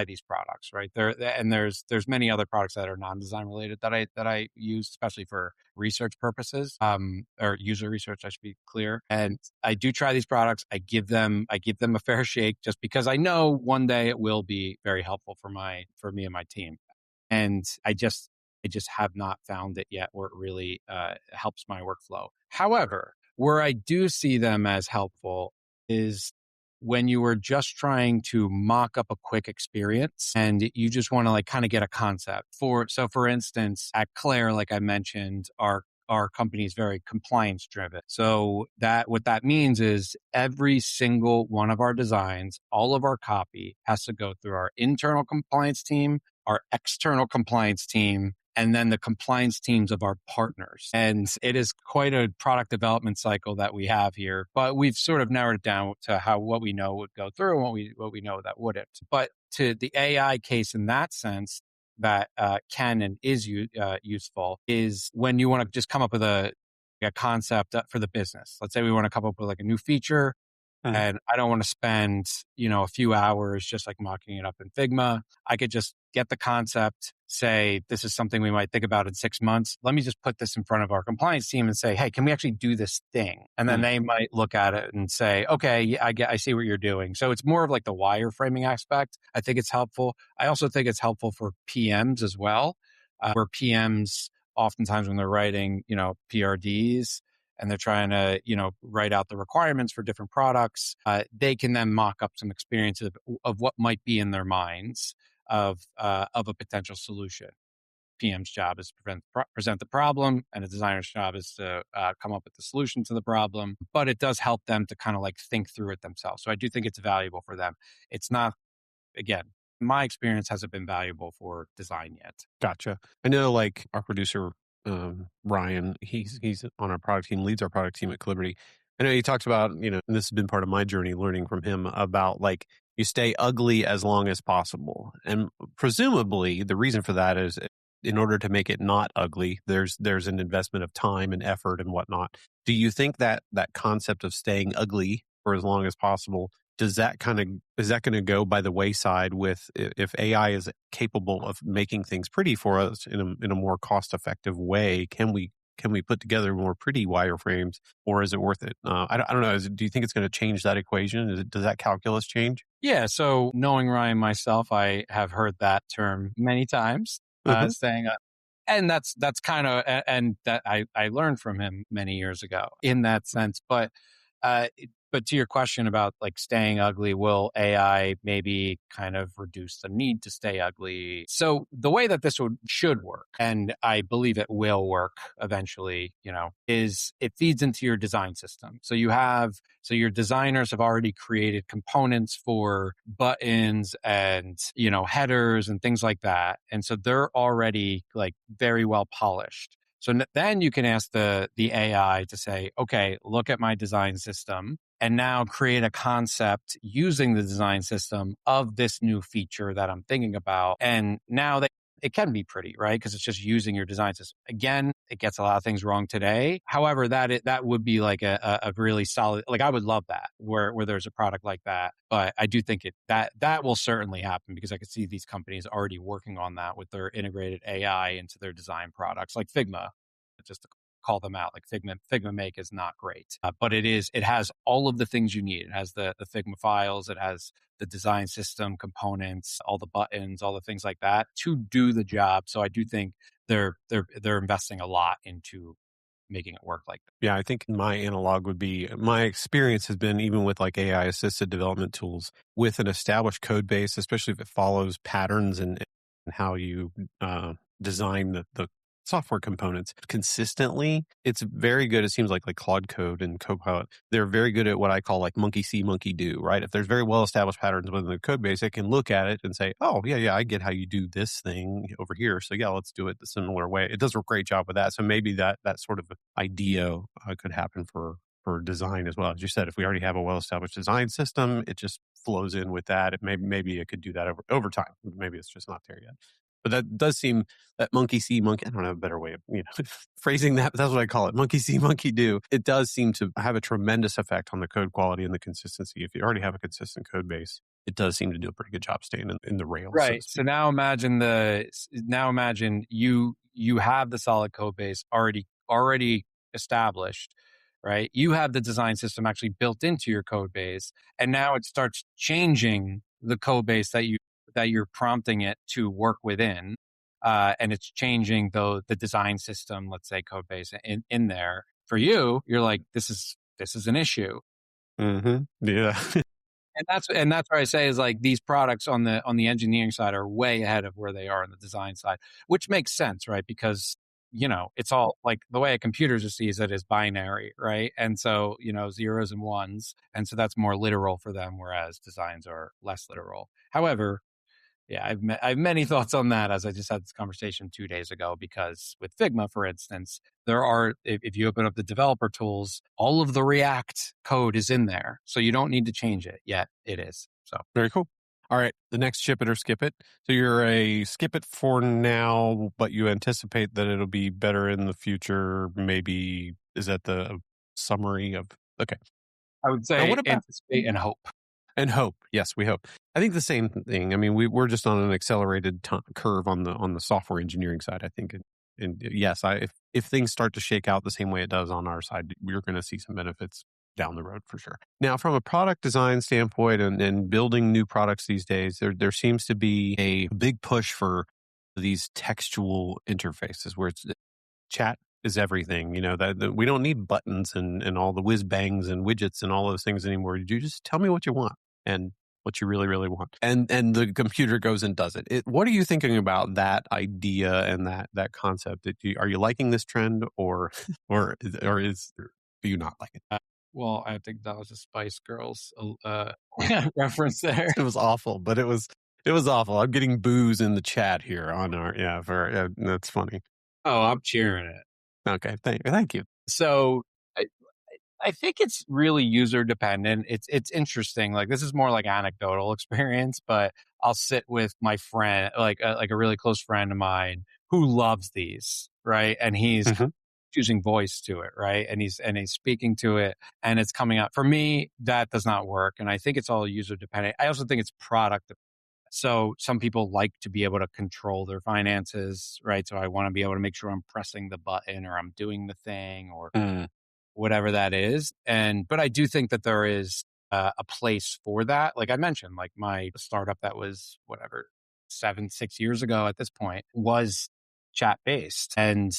these products, right? There's many other products that are non-design related that I use, especially for research purposes, or user research, I should be clear. And I do try these products. I give them a fair shake just because I know one day it will be very helpful for me and my team. And I just have not found it yet where it really helps my workflow. However, where I do see them as helpful is when you are just trying to mock up a quick experience and you just want to like kind of get a concept. For instance, at Clair, like I mentioned, our company is very compliance driven. So what that means is every single one of our designs, all of our copy has to go through our internal compliance team, our external compliance team, and then the compliance teams of our partners. And it is quite a product development cycle that we have here, but we've sort of narrowed it down to what we know would go through and what we know that wouldn't. But to the AI case in that sense, that can and is useful is when you want to just come up with a concept for the business. Let's say we want to come up with like a new feature, and I don't want to spend a few hours just like mocking it up in Figma. I could just get the concept, say this is something we might think about in 6 months. Let me just put this in front of our compliance team and say, hey, can we actually do this thing? And then they might look at it and say, okay, yeah, I see what you're doing. So it's more of like the wireframing aspect. I think it's helpful. I also think it's helpful for PMs as well, where PMs oftentimes when they're writing, PRDs, and they're trying to, write out the requirements for different products, they can then mock up some experiences of what might be in their minds of a potential solution. PM's job is to present the problem, and a designer's job is to come up with the solution to the problem. But it does help them to kind of like think through it themselves. So I do think it's valuable for them. It's not my experience hasn't been valuable for design yet. Gotcha. I know like our producer, Ryan, he's on our product team, leads our product team at Liberty. I know he talks about, and this has been part of my journey learning from him about like you stay ugly as long as possible. And presumably the reason for that is in order to make it not ugly, there's an investment of time and effort and whatnot. Do you think that that concept of staying ugly for as long as possible, is that going to go by the wayside with if AI is capable of making things pretty for us in a more cost effective way? Can we put together more pretty wireframes, or is it worth it? I don't know. Do you think it's going to change that equation? Does that calculus change? Yeah. So knowing Ryan myself, I have heard that term many times, saying, and that's kind of, and that I learned from him many years ago in that sense. But to your question about like staying ugly, will AI maybe kind of reduce the need to stay ugly? So the way that this should work, and I believe it will work eventually, is it feeds into your design system. So your designers have already created components for buttons and, headers and things like that. And so they're already like very well polished. So then you can ask the AI to say, okay, look at my design system and now create a concept using the design system of this new feature that I'm thinking about. And now it can be pretty, right? Because it's just using your design system. Again, it gets a lot of things wrong today. However, that would be like a really solid, like I would love that where there's a product like that. But I do think that will certainly happen because I could see these companies already working on that with their integrated AI into their design products, like Figma, just to call them out. Like Figma Make is not great, but it has all of the things you need. It has the Figma files, it has the design system components, all the buttons, all the things like that to do the job. So I do think they're investing a lot into making it work like that. Yeah, I think my analog would be my experience has been even with like AI assisted development tools with an established code base, especially if it follows patterns and how you design the software components consistently. It's very good. It seems like Claude Code and Copilot, they're very good at what I call like monkey see, monkey do, right? If there's very well established patterns within the code base, it can look at it and say, oh, yeah, I get how you do this thing over here. So yeah, let's do it the similar way. It does a great job with that. So maybe that sort of idea could happen for design as well. As you said, if we already have a well-established design system, it just flows in with that. Maybe it could do that over time. Maybe it's just not there yet. But that does seem that monkey see, monkey, I don't have a better way of phrasing that, but that's what I call it. Monkey see, monkey do. It does seem to have a tremendous effect on the code quality and the consistency. If you already have a consistent code base, it does seem to do a pretty good job staying in the rails. Right. So now imagine you have the solid code base already established, right? You have the design system actually built into your code base, and now it starts changing the code base that you're prompting it to work within, and it's changing the design system, let's say code base in there. For you're like, this is an issue. Mm-hmm. Yeah. And that's where I say is like these products on the engineering side are way ahead of where they are on the design side, which makes sense, right? Because it's all like the way a computer just sees it is binary, right? And so zeros and ones, and so that's more literal for them, whereas designs are less literal. However, yeah, I have many thoughts on that, as I just had this conversation 2 days ago, because with Figma, for instance, there are, if you open up the developer tools, all of the React code is in there. So you don't need to change it yet. It is. So very cool. All right. The next ship it or skip it. So you're a skip it for now, but you anticipate that it'll be better in the future. Maybe is that the summary of, okay. I would say anticipate and hope. And hope. Yes, we hope. I think the same thing. I mean, we're just on an accelerated curve on the software engineering side, I think. And yes, if things start to shake out the same way it does on our side, we're going to see some benefits down the road for sure. Now, from a product design standpoint and building new products these days, there seems to be a big push for these textual interfaces where it's chat is everything. That we don't need buttons and all the whiz bangs and widgets and all those things anymore. You just tell me what you want and what you really, really want. And the computer goes and does it. What are you thinking about that idea and that concept? Are you liking this trend or do you not like it? Well, I think that was a Spice Girls reference there. It was awful, but it was It was awful. I'm getting boos in the chat here on our, that's funny. Oh, I'm cheering it. Okay. Thank you. So I, I think it's really user dependent. It's interesting. Like this is more like anecdotal experience, but I'll sit with my friend, like a really close friend of mine who loves these, right? And he's Mhm. choosing voice to it, right? And he's speaking to it, and it's coming out. For me, that does not work, and I think it's all user dependent. I also think it's product. So some people like to be able to control their finances, right? So I want to be able to make sure I'm pressing the button or I'm doing the thing or Mm. whatever that is. But I do think that there is a place for that. Like I mentioned, like my startup that was whatever 6 years ago at this point was chat based, and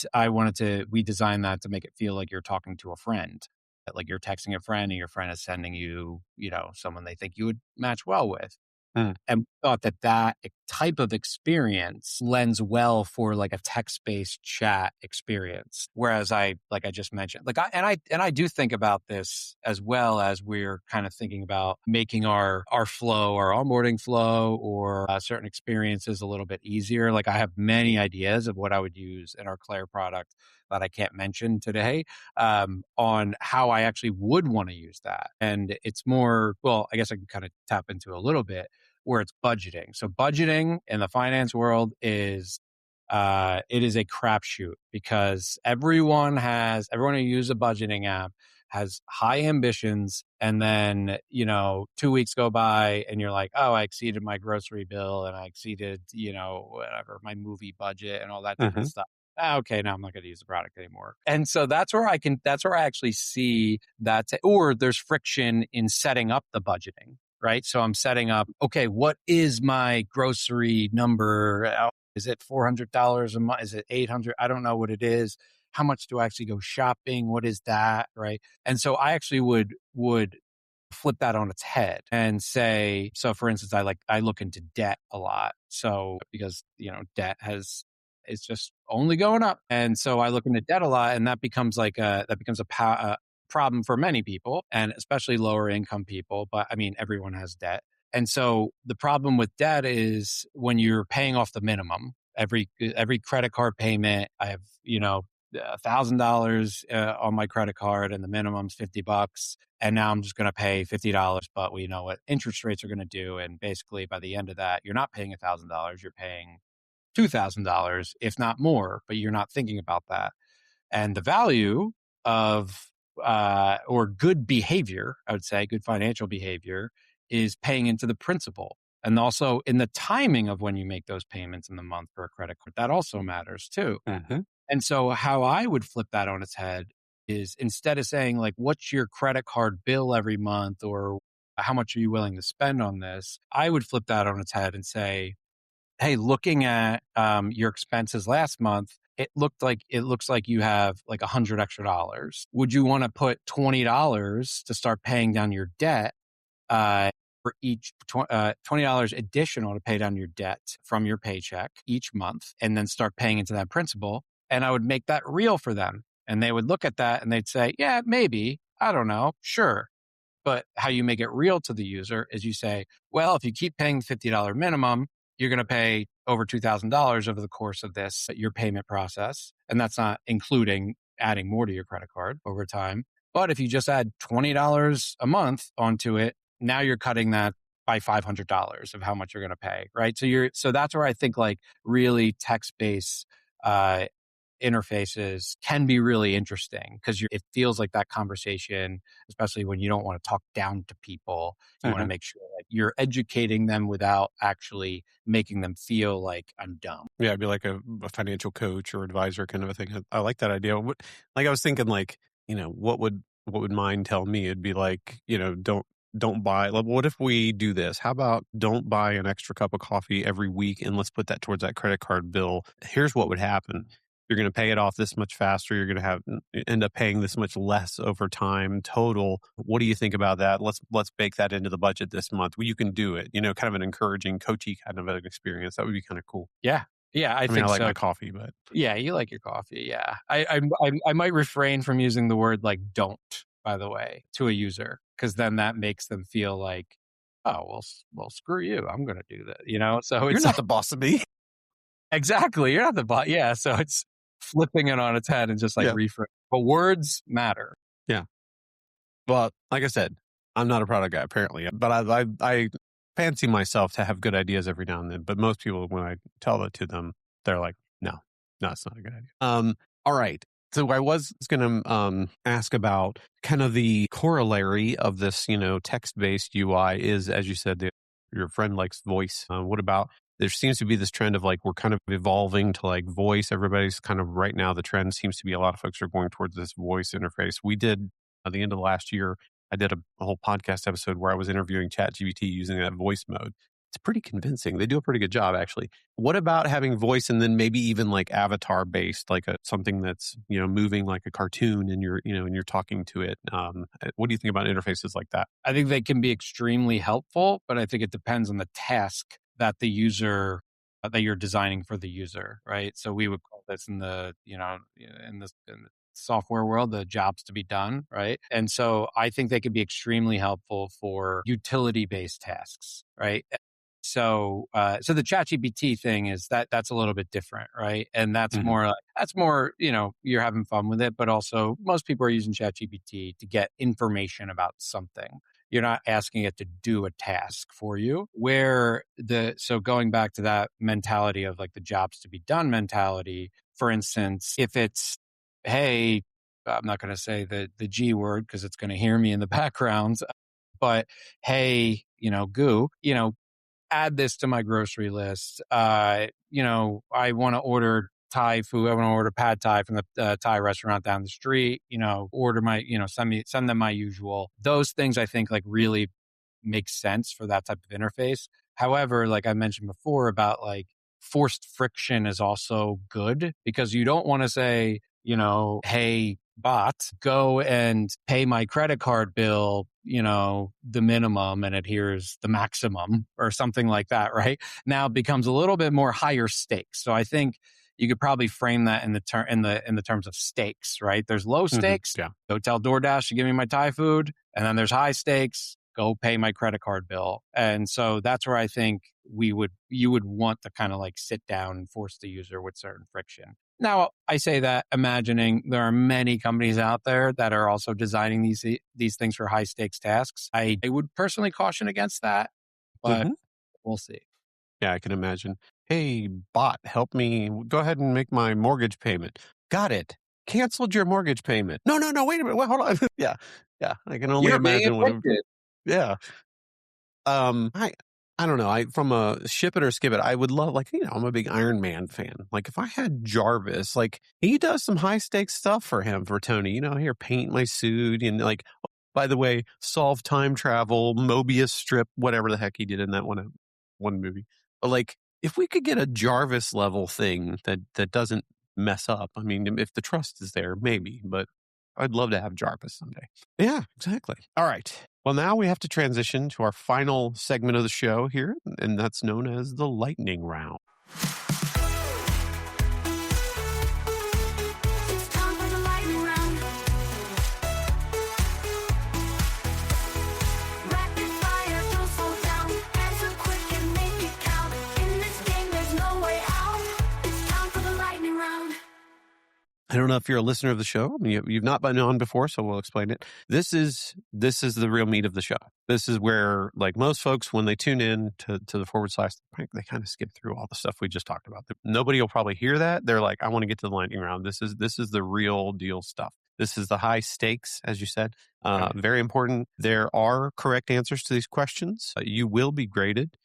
we designed that to make it feel like you're talking to a friend, that like you're texting a friend and your friend is sending you, someone they think you would match well with, Mm. and thought that type of experience lends well for like a text-based chat experience. Whereas like I just mentioned, I do think about this as well as we're kind of thinking about making our flow, our onboarding flow, or certain experiences a little bit easier. Like I have many ideas of what I would use in our Clair product that I can't mention today, on how I actually would want to use that. And it's more, well, I guess I can kind of tap into a little bit where it's budgeting. So budgeting in the finance world it is a crapshoot because everyone who uses a budgeting app has high ambitions, and then 2 weeks go by and you're like, oh, I exceeded my grocery bill and I exceeded whatever my movie budget and all that different Mhm. stuff. Okay, now I'm not going to use the product anymore. And so that's where I actually see that, or there's friction in setting up the budgeting, right? So I'm setting up, okay, what is my grocery number? Is it $400 a month? Is it 800? I don't know what it is. How much do I actually go shopping? What is that? Right. And so I actually would flip that on its head and say, so for instance, I look into debt a lot. So because, debt it's just only going up. And so I look into debt a lot, and that becomes a problem for many people, and especially lower income people. But I mean, everyone has debt. And so the problem with debt is when you're paying off the minimum, every credit card payment, I have, $1,000 on my credit card and the minimum's $50. And now I'm just going to pay $50, but we know what interest rates are going to do. And basically by the end of that, you're not paying $1,000, you're paying $2,000, if not more, but you're not thinking about that. And the value of, or good behavior, I would say, good financial behavior is paying into the principal. And also in the timing of when you make those payments in the month for a credit card, that also matters too. Mhm. And so how I would flip that on its head is, instead of saying like, what's your credit card bill every month, or how much are you willing to spend on this? I would flip that on its head and say, hey, looking at your expenses last month, it looks like you have like $100 extra. Would you want to put $20 to start paying down your debt, for each $20 additional to pay down your debt from your paycheck each month, and then start paying into that principal? And I would make that real for them. And they would look at that and they'd say, yeah, maybe, I don't know, sure. But how you make it real to the user is you say, well, if you keep paying the $50 minimum, you're going to pay over $2,000 over the course of your payment process. And that's not including adding more to your credit card over time. But if you just add $20 a month onto it, now you're cutting that by $500 of how much you're going to pay, right? So that's where I think like really text-based interfaces can be really interesting, because it feels like that conversation, especially when you don't want to talk down to people. You want to Mhm. make sure that you're educating them without actually making them feel like I'm dumb. Yeah, it'd be like a financial coach or advisor kind of a thing. I like that idea. Like I was thinking, like, what would mine tell me? It'd be like, don't buy. Like, what if we do this? How about don't buy an extra cup of coffee every week, and let's put that towards that credit card bill. Here's what would happen. You're going to pay it off this much faster. You're going to end up paying this much less over time total. What do you think about that? Let's bake that into the budget this month. Well, you can do it. Kind of an encouraging, coachy kind of an experience. That would be kind of cool. Yeah. Yeah, I I mean, I think like so. my coffee, but Yeah, you like your coffee. Yeah. I might refrain from using the word like don't, by the way, to a user, because then that makes them feel like oh, well, screw you. I'm going to do that. You know, so You're it's not the boss of me. exactly, you're not the bot. Yeah. So it's flipping it on its head and just like Yeah. reframe. But words matter. Yeah. Well, like I said, I'm not a product guy apparently, but I fancy myself to have good ideas every now and then. But most people, when I tell that to them, they're like, no, it's not a good idea. All right. So I was going to ask about kind of the corollary of this, text-based UI is, as you said, your friend likes voice. What about, there seems to be this trend of like, we're kind of evolving to like voice. Everybody's kind of right now, the trend seems to be a lot of folks are going towards this voice interface. We did at the end of last year, I did a whole podcast episode where I was interviewing ChatGPT using that voice mode. It's pretty convincing. They do a pretty good job, actually. What about having voice and then maybe even like avatar based, like something that's moving like a cartoon and you're talking to it? What do you think about interfaces like that? I think they can be extremely helpful, but I think it depends on the task that the user that you're designing for the user, right? So we would call this in the in the software world, the jobs to be done, right? And so I think they could be extremely helpful for utility based tasks, right? So, so the ChatGPT thing is that's a little bit different, right? And that's more you're having fun with it, but also most people are using ChatGPT to get information about something. You're not asking it to do a task for you. So going back to that mentality of like the jobs to be done mentality, for instance, if it's, hey, I'm not going to say the G word because it's going to hear me in the background, but hey, goo, add this to my grocery list. I want to order Thai food. I want to order pad Thai from the Thai restaurant down the street. Order my, send them my usual. Those things I think like really make sense for that type of interface. However, like I mentioned before about like forced friction is also good because you don't want to say, hey, bot, go and pay my credit card bill, the minimum and here's the maximum or something like that, right? Now it becomes a little bit more higher stakes. So I think you could probably frame that in the terms of stakes, right? There's low stakes. Yeah. Go tell DoorDash to give me my Thai food. And then there's high stakes. Go pay my credit card bill. And so that's where I think you would want to kind of like sit down and force the user with certain friction. Now, I say that imagining there are many companies out there that are also designing these things for high stakes tasks. I would personally caution against that, but we'll see. Yeah, I can imagine. Hey, bot, help me. Go ahead and make my mortgage payment. Got it. Canceled your mortgage payment. No, wait a minute. Wait, hold on. Yeah. I can only imagine what. Yeah. I don't know. From a ship it or skip it, I would love, like, I'm a big Iron Man fan. Like, if I had Jarvis, like, he does some high stakes stuff for Tony. Here, paint my suit and, like, by the way, solve time travel, Mobius strip, whatever the heck he did in that one movie. But, like, if we could get a Jarvis level thing that doesn't mess up, I mean, if the trust is there, maybe, but I'd love to have Jarvis someday. Yeah, exactly. All right. Well, now we have to transition to our final segment of the show here, and that's known as the lightning round. It's time for the lightning round. Rapid fire, don't slow down. Answer quick and make it count. In this game, there's no way out. It's time for the lightning round. I don't know if you're a listener of the show. I mean, you've not been on before, so we'll explain it. This is the real meat of the show. This is where, like most folks, when they tune in to the /, they kind of skip through all the stuff we just talked about. Nobody will probably hear that. They're like, I want to get to the lightning round. This is the real deal stuff. This is the high stakes, as you said. Very important. There are correct answers to these questions. You will be graded.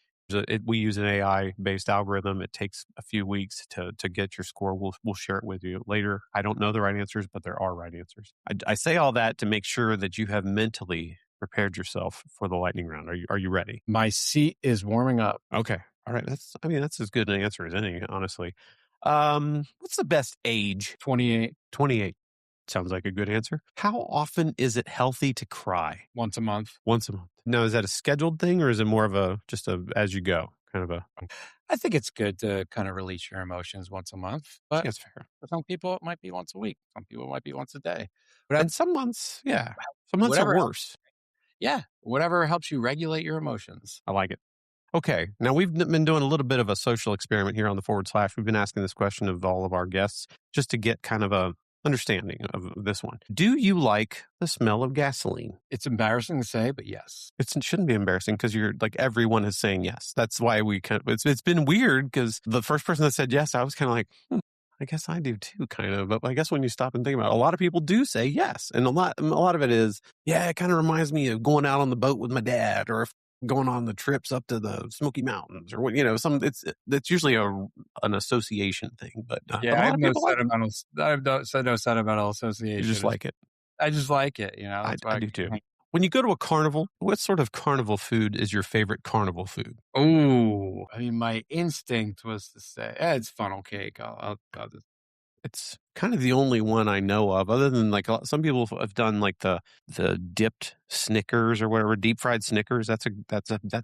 We use an AI-based algorithm. It takes a few weeks to get your score. We'll share it with you later. I don't know the right answers, but there are right answers. I say all that to make sure that you have mentally prepared yourself for the lightning round. Are you ready? My seat is warming up. Okay. All right. That's as good an answer as any, honestly. What's the best age? 28. 28. Sounds like a good answer. How often is it healthy to cry? Once a month. Once a month. Now, is that a scheduled thing or is it more of just a as you go kind of a? I think it's good to kind of release your emotions once a month, but that's fair. For some people it might be once a week. Some people it might be once a day. And some months, some months are worse. Yeah, whatever helps you regulate your emotions. I like it. Okay. Now, we've been doing a little bit of a social experiment here on the /. We've been asking this question of all of our guests just to get kind of a understanding of this one. Do you like the smell of gasoline? It's embarrassing to say, but yes. It shouldn't be embarrassing because you're like everyone is saying yes. That's why it's been weird because the first person that said yes, I was kind of like, I guess I do too, kind of. But I guess when you stop and think about it, a lot of people do say yes. And a lot of it is, yeah, it kind of reminds me of going out on the boat with my dad or going on the trips up to the Smoky Mountains or what, it's usually an association thing. But yeah, a I lot have of no people like it. sentimental. I have no sentimental association. You just like it. I just like it. I do too. When you go to a carnival, what sort of carnival food is your favorite carnival food? Oh, I mean, my instinct was to say, it's funnel cake. I'll just... It's kind of the only one I know of, other than like some people have done like the dipped Snickers or whatever, deep fried Snickers. That's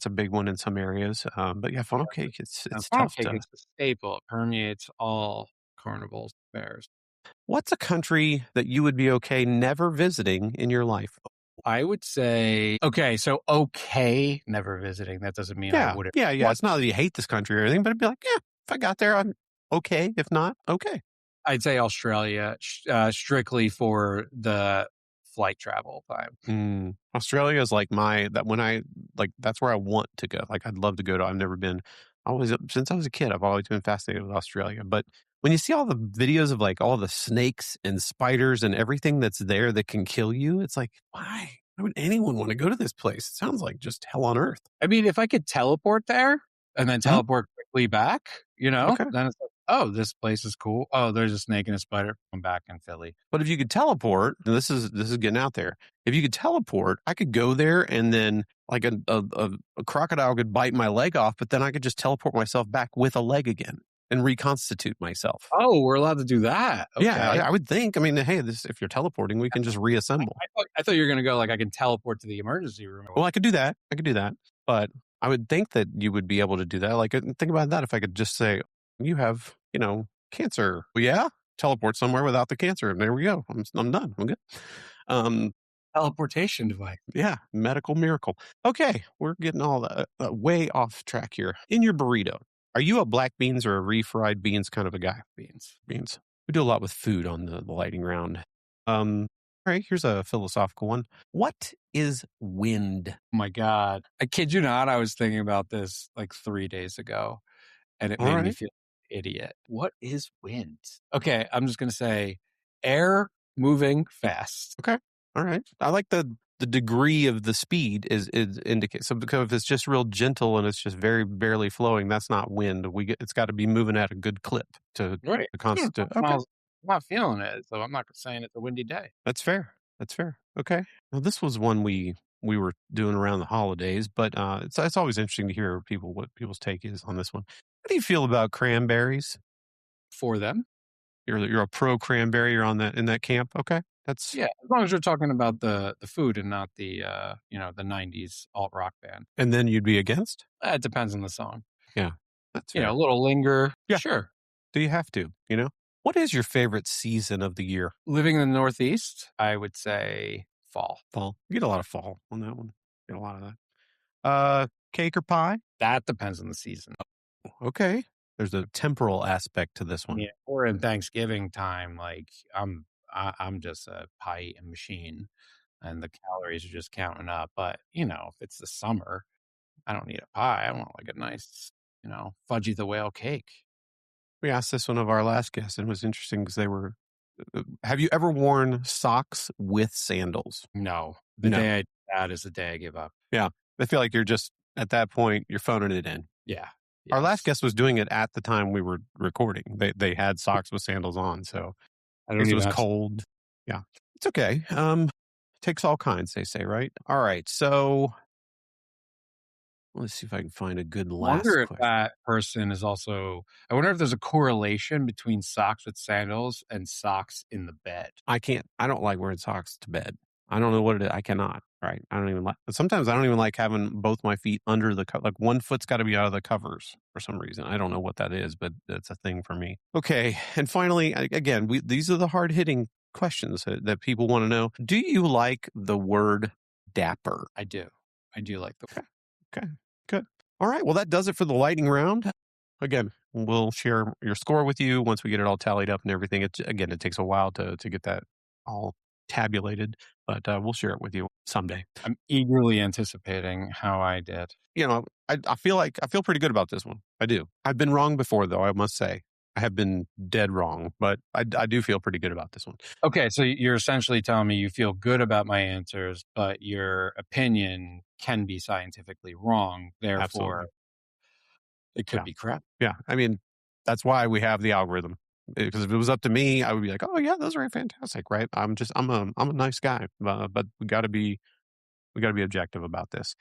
a big one in some areas. But yeah, funnel cake. It's funnel tough cake to. is a staple. It permeates all carnivals, fairs. What's a country that you would be okay never visiting in your life? I would say, never visiting. That doesn't mean I wouldn't. Yeah. It's not that you hate this country or anything, but it'd be like, yeah, if I got there, I'm okay. If not, okay. I'd say Australia, strictly for the flight travel time. Australia is like that's where I want to go. Like I'd love to go to. I've never been. Since I was a kid, I've always been fascinated with Australia. But when you see all the videos of like all the snakes and spiders and everything that's there that can kill you, it's like, why? Why would anyone want to go to this place? It sounds like just hell on earth. I mean, if I could teleport there and then teleport quickly back, Okay. then it's like, oh, this place is cool. Oh, there's a snake and a spider. I'm back in Philly. But if you could teleport, and this is getting out there. If you could teleport, I could go there and then like a crocodile could bite my leg off, but then I could just teleport myself back with a leg again and reconstitute myself. Oh, we're allowed to do that. Okay. Yeah, I would think. I mean, hey, if you're teleporting, we can just reassemble. I thought you were going to go like I can teleport to the emergency room. Well, I could do that. But I would think that you would be able to do that. Like, think about that. If I could just say, you have, cancer. Well, yeah, teleport somewhere without the cancer. And there we go. I'm done. I'm good. Teleportation device. Yeah, medical miracle. Okay, we're getting all the way off track here. In your burrito, are you a black beans or a refried beans kind of a guy? Beans. We do a lot with food on the lightning round. All right, here's a philosophical one. What is wind? Oh my God. I kid you not. I was thinking about this like 3 days ago and it made me feel like an idiot. What is wind? Okay. I'm just going to say air moving fast. Okay. All right. I like the degree of the speed is indicates. So because if it's just real gentle and it's just very barely flowing, that's not wind. It's got to be moving at a good clip to constitute. Yeah, I'm not feeling it, so I'm not saying it's a windy day. That's fair. Okay. Well, this was one we were doing around the holidays, but it's always interesting to hear what people's take is on this one. How do you feel about cranberries? For them, You're a pro cranberry. You're in that camp. Okay, as long as you're talking about the food and not the the 90s alt rock band. And then you'd be against? It depends on the song. Yeah, that's fair. A little linger. Yeah, sure. Do you have to? What is your favorite season of the year? Living in the Northeast, I would say fall. Fall. You get a lot of fall on that one. Get a lot of that. Cake or pie? That depends on the season. Okay. There's a temporal aspect to this one. Yeah. Or in Thanksgiving time, like I'm just a pie eating machine and the calories are just counting up. But, if it's the summer, I don't need a pie. I want like a nice, Fudgy the Whale cake. We asked this one of our last guests, and it was interesting because they were. Have you ever worn socks with sandals? No. The day I do that is the day I give up. Yeah. I feel like you're just, at that point, you're phoning it in. Yeah. Yes. Our last guest was doing it at the time we were recording. They had socks with sandals on, so it was cold. Yeah. It's okay. Takes all kinds, they say, right? All right. So let's see if I can find a good last question. I wonder if that person is also... I wonder if there's a correlation between socks with sandals and socks in the bed. I don't like wearing socks to bed. I don't know what it is. I cannot. Right. Sometimes I don't even like having both my feet under the like one foot's got to be out of the covers for some reason. I don't know what that is, but that's a thing for me. Okay. And finally, again, these are the hard hitting questions that people want to know. Do you like the word dapper. I do like the Okay, good. All right. Well, that does it for the lightning round. Again, we'll share your score with you once we get it all tallied up and everything. It takes a while to get that all tabulated, but we'll share it with you someday. I'm eagerly anticipating how I did. I feel pretty good about this one. I do. I've been wrong before, though, I must say. I have been dead wrong, but I do feel pretty good about this one. Okay, so you're essentially telling me you feel good about my answers, but your opinion can be scientifically wrong. Therefore, Absolutely. It could be crap. Yeah. I mean, that's why we have the algorithm. Because if it was up to me, I would be like, oh yeah, those are fantastic, right? I'm a nice guy, but we got to be objective about this.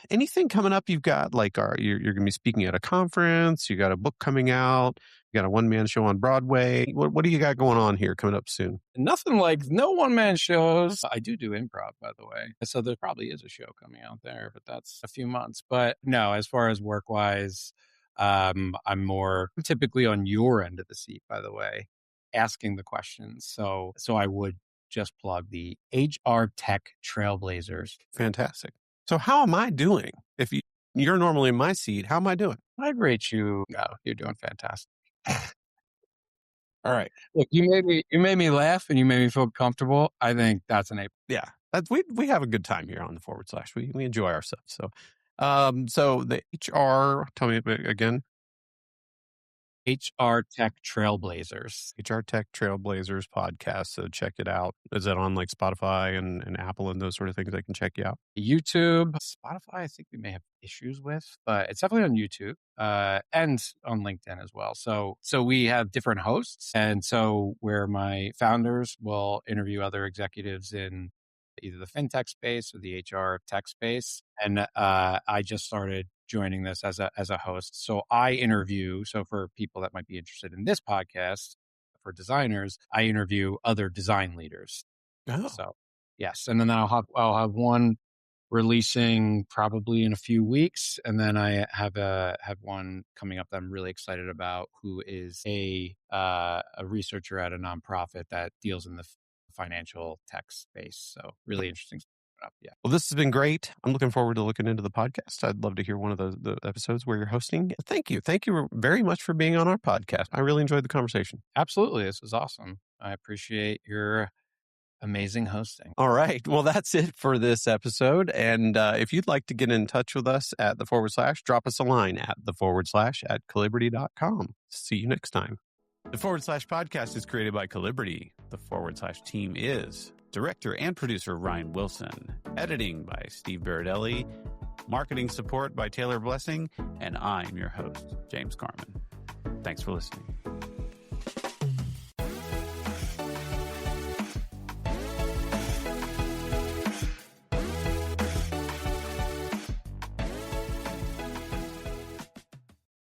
Anything coming up? You've got like, you're going to be speaking at a conference. You got a book coming out. You got a one-man show on Broadway. What do you got going on here coming up soon? Nothing like no one-man shows. I do improv, by the way. So there probably is a show coming out there, but that's a few months. But no, as far as work-wise, I'm more typically on your end of the seat, by the way, asking the questions. So I would just plug the HR Tech Trailblazers. Fantastic. So how am I doing? If you're normally in my seat, how am I doing? I'd rate you. No, you're doing fantastic. All right. Look, you made me laugh and you made me feel comfortable. I think that's an A. Yeah. We have a good time here on the /. We enjoy ourselves. So so the HR, tell me again. HR Tech Trailblazers. HR Tech Trailblazers podcast. So check it out. Is it on like Spotify and Apple and those sort of things? I can check you out. YouTube, Spotify, I think we may have issues with, but it's definitely on YouTube and on LinkedIn as well. So we have different hosts. And so where my founders will interview other executives in either the FinTech space or the HR tech space. And I just started joining this as a host. So I interview. So for people that might be interested in this podcast, for designers, I interview other design leaders. Oh. So yes, and then I'll have one releasing probably in a few weeks, and then I have one coming up that I'm really excited about, who is a researcher at a nonprofit that deals in the financial tech space. So really interesting stuff. Yeah. Well, this has been great. I'm looking forward to looking into the podcast. I'd love to hear one of the episodes where you're hosting. Thank you. Thank you very much for being on our podcast. I really enjoyed the conversation. Absolutely. This was awesome. I appreciate your amazing hosting. All right. Well, that's it for this episode. And if you'd like to get in touch with us at the /, drop us a line at the / at Calibrity.com. See you next time. The / podcast is created by Calibrity. The / team is director and producer Ryan Wilson, editing by Steve Baradelli, marketing support by Taylor Blessing, and I'm your host, James Carman. Thanks for listening.